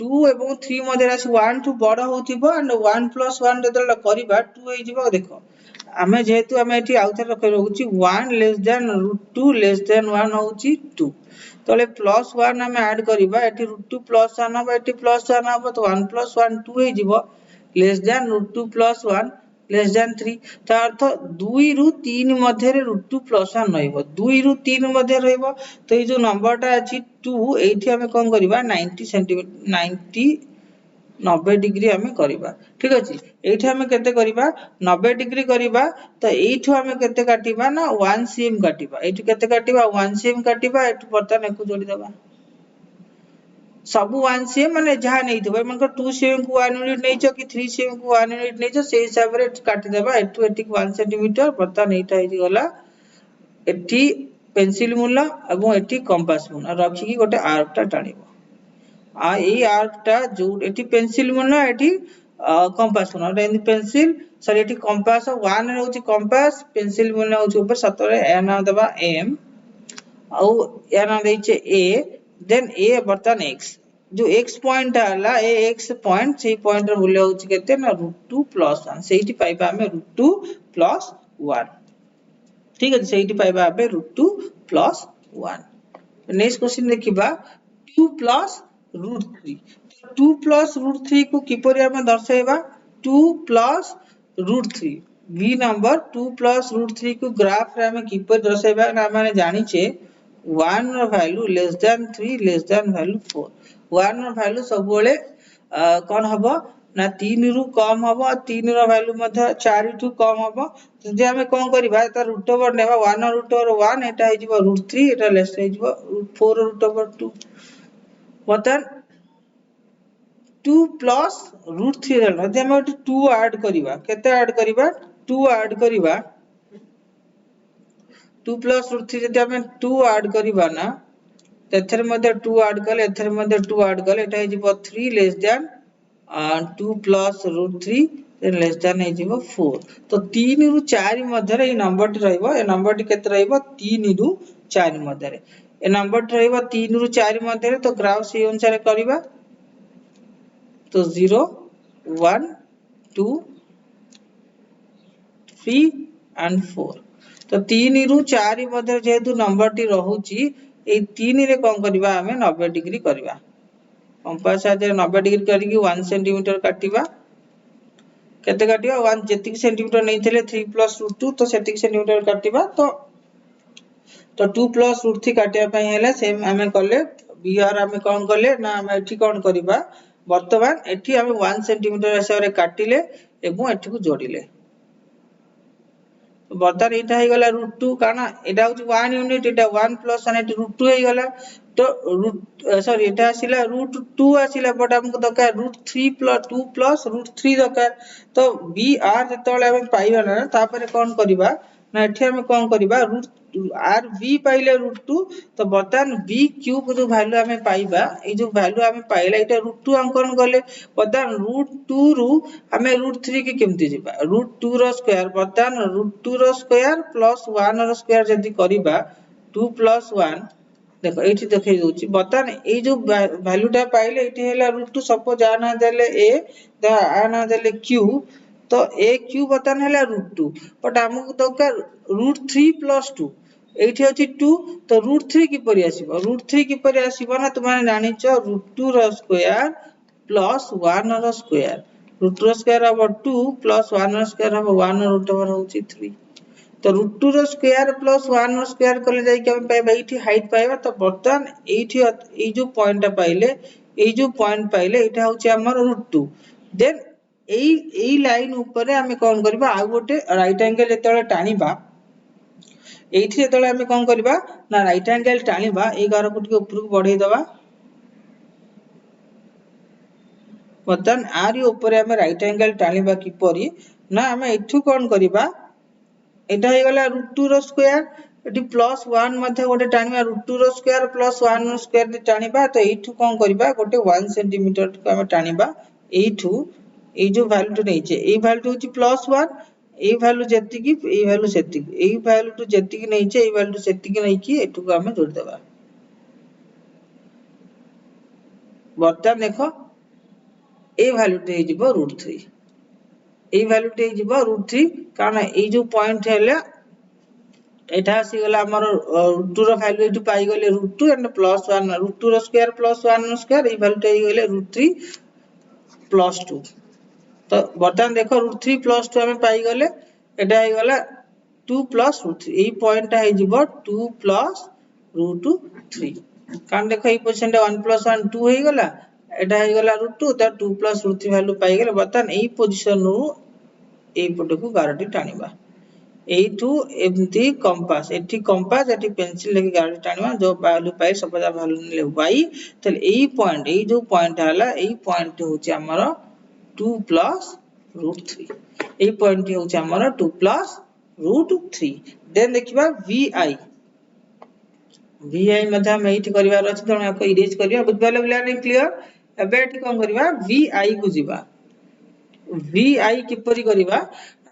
2 एवं 3 मध्ये राशि 1 टू बड़ होतिबो एंड 1 + 1 जतले करिबा 2 हे जिवो देखो हमें जेहेतु हमें एठी आउथर रख रहउची 1 लेस देन √2 लेस देन 1 होउची 2 तले +1 हमें ऐड करिबा एठी √2 +1 हबो एठी +1 हबो तो 1 + 1 2 हे जिवो लेस देन √2 + 1 लेस देन 3 ता अर्थ 2 रु 3 मध्ये रे √2 + 1 रहइबो 2 रु 3 मध्ये रहइबो तो ए जो नंबर टा अछि 2 एठी हमें कोन करिबा 90 सेंटीमीटर 90 डिग्री हमें करिबा ठीक अछि एठी हमें केते करिबा 90 डिग्री करिबा तो एठु हमें केते काटिबा ना 1 cm काटिबा एठु केते काटिबा 1 cm काटिबा एठु बर्तन एकु जोड़ी देबा सब 1 cm माने जहा नहीं थबो मन 2 cm को 1 यूनिट नहीं कि 3 cm को 1 यूनिट नहीं से हिसाब रे काटी देबा एटू एटी 1 सेंटीमीटर पता नहीं था ही गला एटी पेंसिल मूल एवं एटी कंपास मूल रखी की गोटे आर्क टा टाणीबो आ एई आर्क टा जो एटी पेंसिल मूल एटी कंपास मूल eighty pencil sorry eighty compass 1 रे होची कंपास पेंसिल मूल होची ऊपर सतरे ए ना दबा एम आउ या ना देचे ए देन ए बर्तन x जो x पॉइंट आला ए x पॉइंट से पॉइंट रे मूल्य होची केते ना √2 + 1 सेठी पाइबा हमें √2 + 1 ठीक है सेठी पाइबा हमें √2 + 1 नेक्स्ट क्वेश्चन देखिबा 2 + √3 2 + √3 को किपरि हम दर्शाइबा 2 + √3 v नंबर 2 + √3 को ग्राफ रे हम किपरि दर्शाइबा ना माने जानि छे 1 ର value less than 3 less than value 4 1 ର value सब बोले कोन हबो ना 3 रु कम हबो 3 ର value मध्ये 4 ठु कम हबो जे हमें कोन करबा त रूट ओवर नेबा 1 रूट ओवर 1 एटा हे जिवो √3 एटा लेस हे जिवो 4 रूट ओवर 2 बतन 2 + √3 रहला जे हम 2 ऐड करबा केते ऐड करबा 2 ऐड करबा 2 + √3 जदि हम 2 ऐड करबा ना तेथर मध्ये 2 ऐड कले एथर मध्ये 2 ऐड कले एटा हे जिवो 3 less than 2 + √3 then less than हे जिवो 4 तो 3 रु 4 मध्ये रे नंबर टी रहइबो ए नंबर टी केते रहइबो 3 रु 4 मध्ये रे ए नंबर टी रहइबो 3 रु 4 मध्ये रे तो ग्राफ से अनुसार करबा तो 0 1 2 3 and 4 तो 3 रु 4 मध्ये जेहेतु नंबर टी रहउची ए 3 रे कोन करबा हमें 90 डिग्री करबा कंपास आ 90 डिग्री करी 1 सेंटीमीटर काटिबा केते काटिबा 1 जेतिक सेंटीमीटर नै थिले 3 + √2 तो सेतिक सेंटीमीटर काटिबा तो 2 + √3 काटिया पई हैला सेम हमें करले बीआर हमें कोन करले ना हम एठी कोन करबा वर्तमान एठी हमें 1 सेंटीमीटर हिसाब रे काटिले एवं एठी को जोड़िले बर्तन एटा हे गला √2 काना एटा होची 1 यूनिट एटा 1 + 1 एटी √2 हे गला तो सॉरी एटा आसीला √2 आसीला बट हमको दरकार √3 + 2 + √3 दरकार तो बी आर जतले हम पाइबा ना तापर कोन करबा ना एठी हम कोन करबा आर बी पाइले √2 तो बर्तन बी क्यूब जो वैल्यू हम पाइबा ए जो वैल्यू हम पाइला एटा √2 अंकन करले बर्तन √2 रु हमें √3 की केमती जिबा √2 रो स्क्वायर बर्तन √2 रो स्क्वायर + 1 रो स्क्वायर जदी करबा 2 + 1 देखो एठी देखै दोची बर्तन ए जो वैल्यू टा पाइले एठी हैला √2 सपोज आ ना देले ए आ ना देले क्यू तो a क्यू बर्तन हैला √2 बट हमको दरकार √3 + 2 एठी अछि 2 तो √3 की परि आसीबो √3 की परि आसीबो ना तुम माने जानि छ √2 रो स्क्वायर + 1 रो स्क्वायर √2 रो स्क्वायर अब 2 + 1 रो स्क्वायर अब 1 रूट ओवर होची 3 तो √2 रो स्क्वायर + 1 रो स्क्वायर करले जाई के हम पाइबा एठी हाइट पाइबा तो बर्तन एठी ए जो पॉइंट पाइले ए जो पॉइंट पाइले एटा होची हमर √2 देन एई लाइन ऊपर हमें कोन करबा आ गोटे राइट एंगल जेतले टाणीबा एठी जेतले हमें कोन करबा ना राइट एंगल टाणीबा ए घर को टिके ऊपर को बढ़ाई दबा बर्तन आरी ऊपर हमें राइट एंगल टाणीबा की परी ना हमें एठू कोन करबा एटा हे गला √2 रो स्क्वायर एठी +1 मध्ये गोटे टाणीबा √2 रो स्क्वायर + 1 रो स्क्वायर टाणीबा तो एठू कोन करबा गोटे 1 सेंटीमीटर को हमें टाणीबा एठू ए जो वैल्यू तो नैचे ए वैल्यू होची +1 ए वैल्यू जेतिकी ए वैल्यू सेतिकी ए वैल्यू तो जेतिकी नैचे ए वैल्यू सेतिकी नैकी एठू को हमें जोड़ देबा बर्तन देखो ए वैल्यू ते हे जिवो √3 ए वैल्यू ते हे जिवो √3 कारण ए जो पॉइंट हैला एटा आसी गला हमर √2 रो वैल्यू एठू पाई गले √2 एंड +1 √2 रो स्क्वायर + 1 रो स्क्वायर ए वैल्यू ते हे गले √3 + 2 तो बर्तन देखो √3 + 2 हमें पाई गले एटा हे गला 2 + √3 एई पॉइंट हे जिवो 2 + √3 कान देखो एई पोजीशन 1 + 1 2 हे गला एटा हे गला √2 तो 2 + √3 वैल्यू पाई गले बर्तन एई पोजीशन नु एई पट को गारटी टाणीबा एठू एमती कंपास एठी कंपास एठी पेंसिल लेके गाड़ी टाणवा जो वैल्यू पाई सपोज वैल्यू ले y तले एई पॉइंट एई जो पॉइंट हला एई पॉइंट होची हमर 2 प्लस √3 एई पॉइंट होची हमर 2 प्लस √3 देन देखिबा vi vi मध्ये हम एठी करिवार अछि त हम इरेज करिया बुझबाले बुला नै क्लियर एबे एठी कोन करिवा vi को जिबा vi किपरि करिवा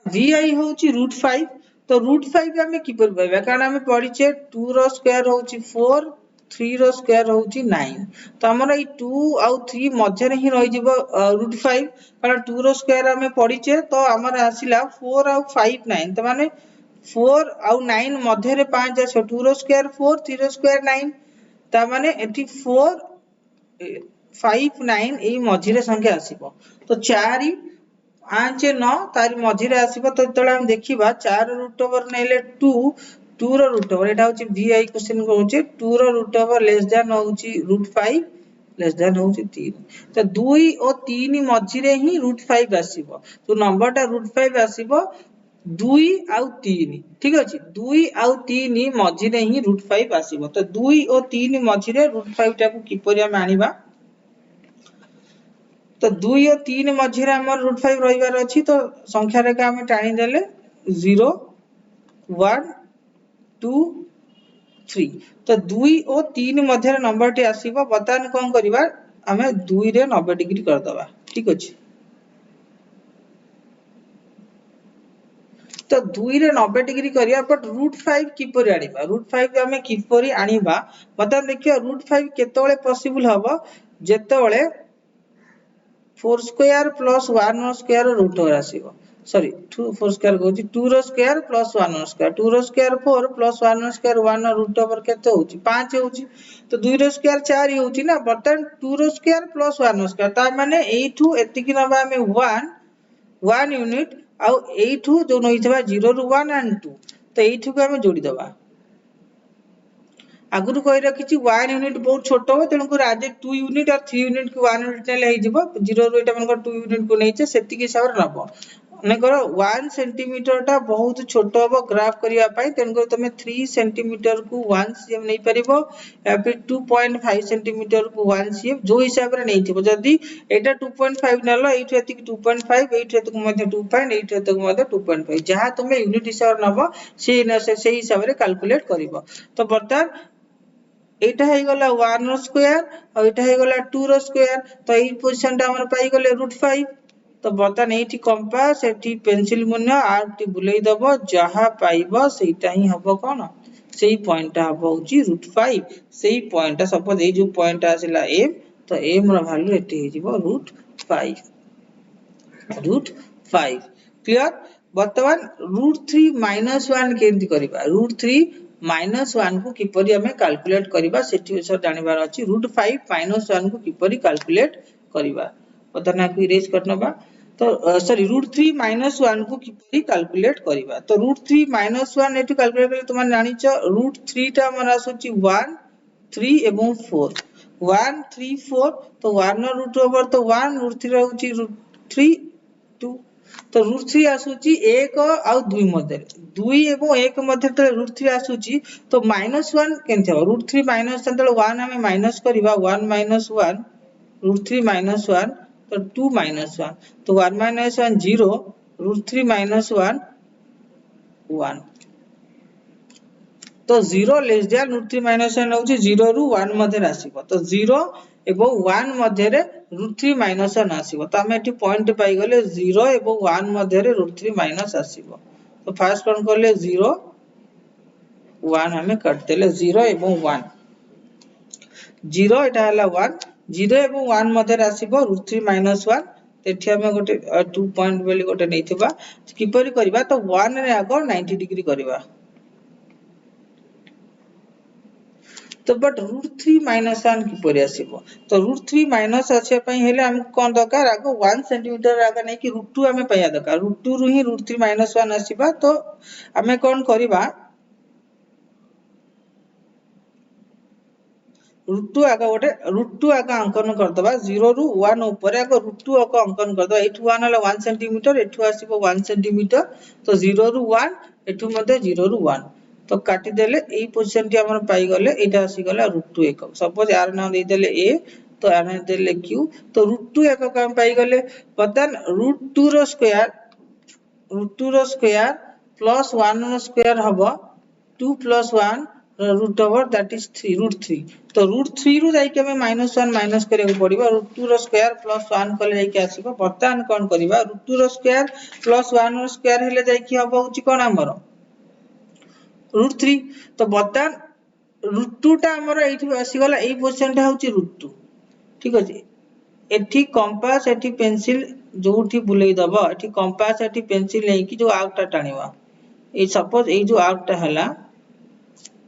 vi होची √5 तो √5 हमें किपरि पाइबा कारण हमें पढिचे 2 रो स्क्वायर होची 4 3 रो स्क्वायर होची 9 तो हमर ई 2 आउ 3 मध्य रे ही रहि जिवो √5 कारण 2 रो स्क्वायर हमें पढिचे तो हमर आसीला 4 आउ 5 9 तो माने 4 आउ 9 मध्य रे 5 आछो 2 रो स्क्वायर 4 3 रो स्क्वायर 9 ता माने एठी 4 5 9 एई मध्य रे संख्या आसीबो तो 4 5 9 तारि मध्य रे आसीबो तो तळे हम देखिबा 4 रूट ओवर नेले 2 2 रो रूट ओवर एटा होची vi क्वेश्चन कहूची 2 रो रूट ओवर लेस देन होची √5 लेस देन होची 3 तो 2 और 3 मध्य रे ही √5 आसीबो तो नंबर टा √5 आसीबो 2 आउ 3 ठीक अछि 2 आउ 3 मध्य रे ही √5 आसीबो तो 2 और 3 मध्य रे √5 टा को किपरि हम आनिबा तो 2 और 3 मध्य रे हमर √5 रहिबार अछि तो संख्या रेखा हम टाणी देले 0 1 2 3 तो 2 और 3 मध्य रे नंबर टी आसीबो बतन कोन करिबा हमें 2 रे 90 डिग्री कर दबा ठीक अछि तो 2 रे 90 डिग्री करिया बट √5 किपरि आनिबा √5 हमें किपरि आनिबा बतन देखियो √5 केतोळे पॉसिबल हबो जेतोळे 4 square plus 1 square root over आसीबो सॉरी 2 4 स्क्वायर गोची 2 रो स्क्वायर प्लस 1 स्क्वायर 2 रो square 4 plus 1 square 1 root over केते होची 5 होची तो 2 रो स्क्वायर 4 होची ना बटन 2 रो स्क्वायर प्लस 1 स्क्वायर ता माने एठू एतिकी नबा हमें 1 यूनिट आउ एठू जो नइथबा 0 ରୁ 1 एंड 2 तो एठू को हमें जोड़ी दबा आगुरु कहि रखिछि 1 यूनिट बहुत छोट हो तेनु को आज 2 यूनिट और 3 यूनिट को 1 यूनिट ले हिजबो 0 रो एटा मन 2 यूनिट को नैचे सेति के हिसाब रे नबो ने करो 1 सेंटीमीटर टा बहुत छोट होबो ग्राफ करिया पई तेनु को तमे 3 सेंटीमीटर को 1 सीएम नै परिबो या फिर 2.5 सेंटीमीटर को 1 सीएम जो हिसाब रे नैथिबो जदी एटा 2.5 नलो एठु एति 2.5 एठु एति को मध्ये 2. एठु एति को मध्ये 2.5 जहा तमे यूनिट हिसाब नबो से हिसाब रे कैलकुलेट करिवो तो बर्तन एटा हे गला 1 रो स्क्वायर और एटा हे गला 2 रो स्क्वायर तो एई पोजीशन टा हमर पाई गले √5 तो बर्तन एठी कंपास एठी पेंसिल मुन्ना आरटी बुलेई दबो जहा पाइबो सेटा ही हबो कोन सेही पॉइंट टा हबो होची √5 सेही पॉइंट टा सपोज ए जो पॉइंट आसिला m तो m रो वैल्यू एठी हे जिवो √5 क्लियर वर्तमान √3 - 1 केंति करिबा √3 -1 को किपरि हमें कैलकुलेट करिबा सेठी विषय जानिबार अछि √5 - 1 को किपरि कैलकुलेट करिबा पतना को इरेज करनबा तो सॉरी √3 - 1 को किपरि कैलकुलेट करिबा तो √3 - 1 एठी कैलकुलेट करे तुम जानिछ √3 टा हमर आसुची 1 3 एवं 4 1 3 4 तो 1 रूट ओवर तो 1 √3 रहउची √3 2 तो √3 आसुची 1 और 2 मध्ये 2 एवं 1 मध्ये त √3 आसुची तो -1 केनथे हो √3 माइनस त 1 हमें माइनस करिबा 1 - 1 √3 - 1 तो 2 - 1 तो 1 - 1 0 √3 - 1 1 तो 0 लेस देन √3 - 1 होची 0 रु 1 मध्ये रासिबो तो 0 एवं 1 मध्ये रे √3 - 1 आसीबो तो हम एठी पॉइंट पाई गले 0 एवं 1 मध्ये रे √3 - आसीबो तो फर्स्ट कोन करले 0 1 हमें काट देले 0 एवं 1 0 एटा हला 1 0 एवं 1 मध्ये रासिबो √3 - 1 एठी हम गोटे 2 पॉइंट बेली गोटे नैथिबा किपरि करबा तो 1 रे आगो 90 डिग्री करबा तो बट √3 - 1 किपरि आसीबो तो √3 माइनस आछे पई हेले हम कोन दरकार आगो 1 सेंटीमीटर आगा नै कि √2 हमें पया दरकार √2 रु ही √3 - 1 आसीबा तो हमें कोन करबा √2 आग गोटे √2 आग अंकन करदबा 0 रु 1 ऊपर आग √2 आग अंकन करदबा एठु 1 हला 1 सेंटीमीटर एठु आसीबो 1 सेंटीमीटर तो 0 रु 1 एठु मध्ये 0 रु 1 तो काटी देले एई पोजीशन टी हमर पाई गले एटा आसी गला √2 एकक सपोज यार नाम दे देले a तो यार नाम देले q तो √2 एकक हम पाई गले बतन √2 रो स्क्वायर प्लस 1 रो स्क्वायर हबो 2 plus 1 root over that is 3 √3 तो √3 रु जाई के हमें -1 माइनस करे पड़िबो √2 रो स्क्वायर प्लस 1 कले जाई के आसीबो बर्तन कोन करबा √2 रो स्क्वायर प्लस 1 रो स्क्वायर हेले जाई कि हबो होची कोन हमर √3 तो बर्तन √2 टा हमर एठी आसी गला एई पोजीशन टा होची √2 ठीक अछि एठी कंपास एठी पेंसिल जोठी बुलेई दबो एठी कंपास एठी पेंसिल नै कि जो आउट टा टाणीबा ए सपोज ए जो आउट टा हला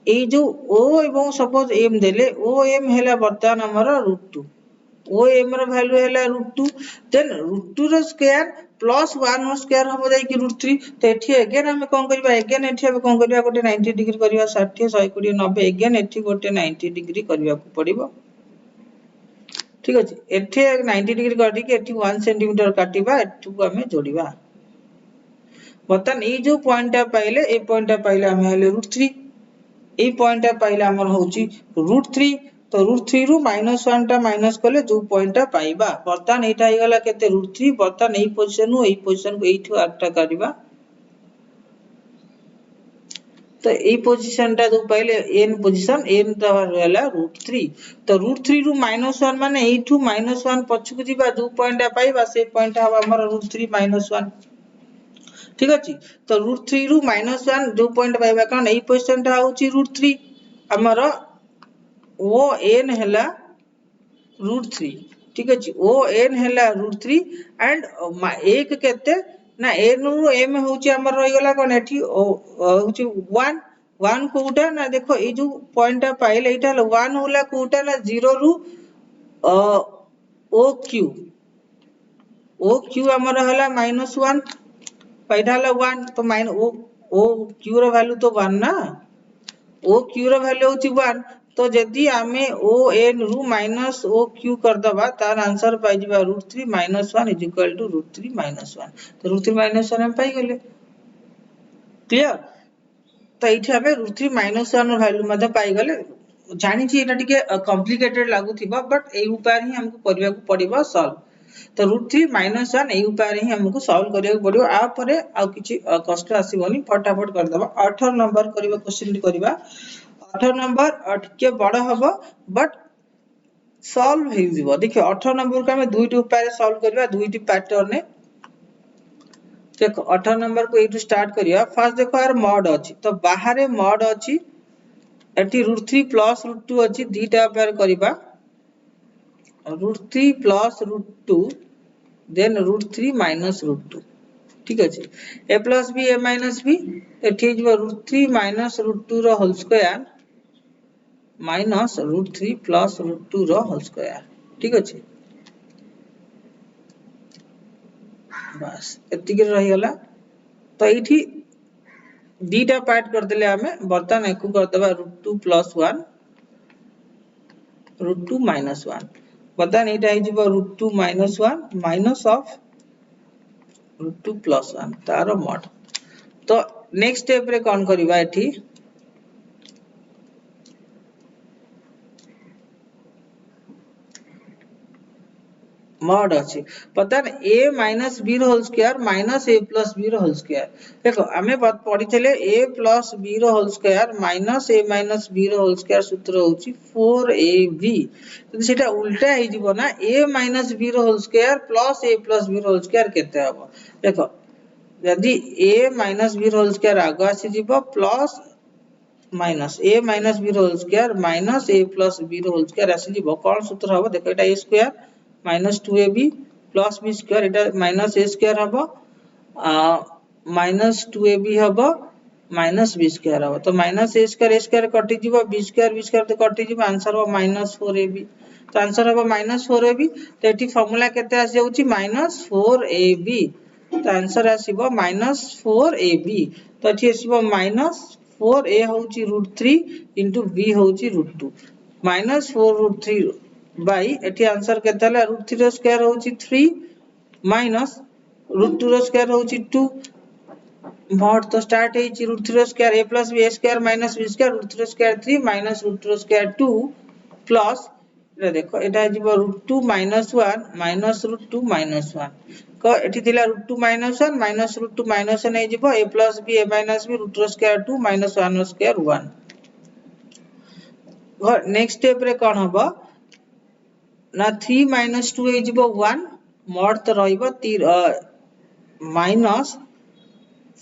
ए जो ओ एवं सपोज एम देले ओ एम हेला बर्तन हमर √2 ओ एम रो वैल्यू हेला √2 देन √2 रो स्क्वायर प्लस 1 रो स्क्वायर हो जाई कि √3 तो एठी अगेन हम कोन करबा अगेन एठी हम कोन करबा गोटे 90 डिग्री करबा 60 120 90 अगेन एठी गोटे 90 डिग्री करबा को पड़िबो ठीक अछि एठी 90 डिग्री कर दी कि एठी 1 सेंटीमीटर काटिबा एठू को हमें जोड़ीबा बतन ए जो पॉइंट टा पाइले ए पॉइंट टा पाइले हम हेले √3 ए पॉइंट टा पाइले हमर होची √3 तो √3 रु -1 टा माइनस करले जो पॉइंट टा पाइबा बर्तन एटा हे गला केते √3 बर्तन ए पोजीशन को एठू आटा काटिबा तो ए पोजीशन टा जो पाइले n पोजीशन n ता होला √3 तो √3 रु -1 माने एठू -1 पछ को जीबा जो पॉइंट पाइबा से पॉइंट हवा हमर √3 -1 ठीक अछि तो √3 रु -1 जो पॉइंट पाइबा कारण ए पोजीशन ता होची √3 हमर ओ n हैला √3 ठीक अछि ओ n हैला √3 एंड एक केते ना n रु m होची हमर रहि गला कोन एठी होची 1 कोटा ना देखो ए जो पॉइंट पाइले एटा 1 होला कोटा ना 0 रु ओ क्यू हमर हला -1 पैदा हला 1 तो ओ क्यू रो वैल्यू तो 1 ना ओ क्यू रो वैल्यू होची 1 तो यदि हमें ओ एन रु माइनस ओ क्यू कर दबा तार आंसर पाई जिबा √3 -1 √3 -1 तो √3 -1 हम पाई गेले क्लियर तो एठी हमें √3 -1 वैल्यू मते पाई गेले जानि छी एटा टिके कॉम्प्लिकेटेड लागु थिबा बट ए उपाय ही हमको करबा को पड़िबा सॉल्व तो √3 -1 ए उपाय ही हमको सॉल्व करिया को पड़िबो आ परे आ किछि कष्ट आसीबोनी फटाफट कर दबा 18 नंबर करबा क्वेश्चन करबा 18 नंबर के बड़ हबो बट सॉल्व हे जिवो देखियो 18 नंबर को हम दुईटी उपाय सॉल्व करबा दुईटी पैटर्न ने देखो 18 नंबर को एटू स्टार्ट करिया फर्स्ट देखो यार मॉड अछि तो बाहर मॉड अछि एठी √3 प्लस √2 अछि दीटा उपाय करबा √3 प्लस √2 देन √3 माइनस √2 ठीक अछि a plus b a minus b एठी जिवो √3 माइनस √2 रो होल स्क्वायर माइनस √3 प्लस √2 रो होल स्क्वायर ठीक अछि बस एति के रहि गला तो एठी दीटा पार्ट कर देले हमें बर्तन एकु कर देबा √2 प्लस 1 √2 माइनस 1 बर्तन एटा हे जिवो √2 माइनस 1 माइनस ऑफ √2 प्लस 1 तारो मॉड तो नेक्स्ट स्टेप रे कोन करबा एठी मॉड अछि पता न a माइनस b रो whole square minus a plus b रो होल स्क्वायर देखो हमें पढी चले a प्लस b रो whole square minus a minus b रो होल स्क्वायर सूत्र होची 4ab तो सेटा उल्टा हे जिवो ना a माइनस b रो whole square plus a plus b रो होल स्क्वायर केते हबो देखो यदि a माइनस b रो होल स्क्वायर आगो आसी जिवो plus minus a minus b रो whole square minus a plus b रो होल स्क्वायर आसी जिवो कोन सूत्र हबो देखो एटा a square minus 2ab plus b square एटा माइनस a स्क्वायर हबो माइनस 2ab हबो माइनस b स्क्वायर हबो तो माइनस a स्क्वायर कटि जिवो b स्क्वायर तो कटि जिवो आंसर हो माइनस 4ab तो आंसर हबो माइनस 4ab तो एठी फार्मूला केते आसी जाउची माइनस 4ab तो आंसर आसीबो माइनस 4ab तो एठी आसीबो माइनस 4a होची √3 * b होची √2 -4√3 बाई एठी आंसर केते हला √3 रो स्क्वायर होची 3 माइनस √2 रो स्क्वायर होची 2 mod तो स्टार्ट है √3 रो square a + b square - b square √3 रो स्क्वायर 3 माइनस √2 रो स्क्वायर 2 प्लस ए देखो एटा जीवो √2 - 1 माइनस √2 - 1 को एठी थिला √2 - 1 माइनस √2 - 1 ए जीवो a + b a - b √2 रो स्क्वायर 2 माइनस 1 रो स्क्वायर 1 नेक्स्ट स्टेप रे कोन हबो ना 3 - 2 ए जीवो 1 mod तो रहइबो माइनस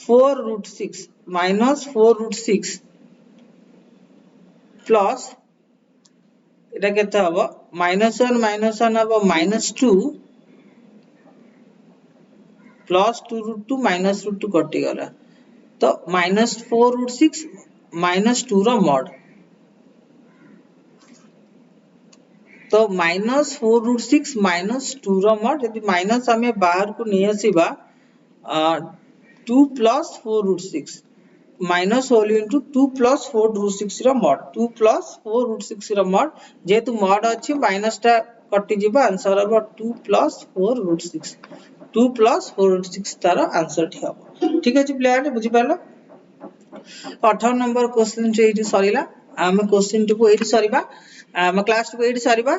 4√6 माइनस 4√6 प्लस एटा केते हबो -1 हबो -2 प्लस 2√2 माइनस √2 कटि गला तो -4√6 -2 रो mod तो -4√6 -2 रो mod यदि माइनस हमें बाहर को नहीं आसीबा 2 + 4√6 माइनस होल इनटू 2 + 4√6 रो mod 2 + 4√6 रो mod जेतु mod अछि माइनस टा कटि जिबा आंसर हबो 2 + 4√6 2 + 4√6 तार आंसर ठी हबो ठीक अछि प्लेयर बुझि पालो 18 नंबर क्वेश्चन जे इति सरीला हम क्वेश्चन टू को इति सरीबा हम क्लास को इति सरीबा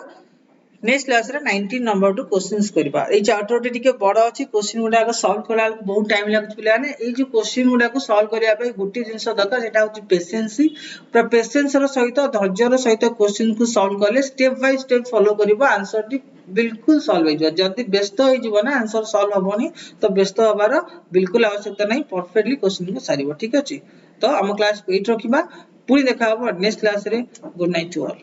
नेक्स्ट क्लास रे 19 नंबर टू क्वेश्चंस करबा ए चैप्टर टी टिके बड़ अछि क्वेश्चन गुडा को सॉल्व करा बहुत टाइम लागत पिला ने ए जो क्वेश्चन गुडा को सॉल्व करिया पे गुटी जिंस दरकार सेटा होची पेशेंसी पूरा पेशेंस रो सहित धैर्य रो सहित क्वेश्चन को सॉल्व करले स्टेप बाय स्टेप फॉलो करिवो आंसर टी बिल्कुल सॉल्व हो जाय जदी व्यस्त हो जीवो ना आंसर सॉल्व होबोनी तो व्यस्त होबार बिल्कुल आवश्यकता नहीं परफेक्टली क्वेश्चन को सारिवो ठीक अछि तो हम क्लास को 8 रखिबा पूरी देखा हो नेक्स्ट क्लास रे गुड नाइट टू ऑल।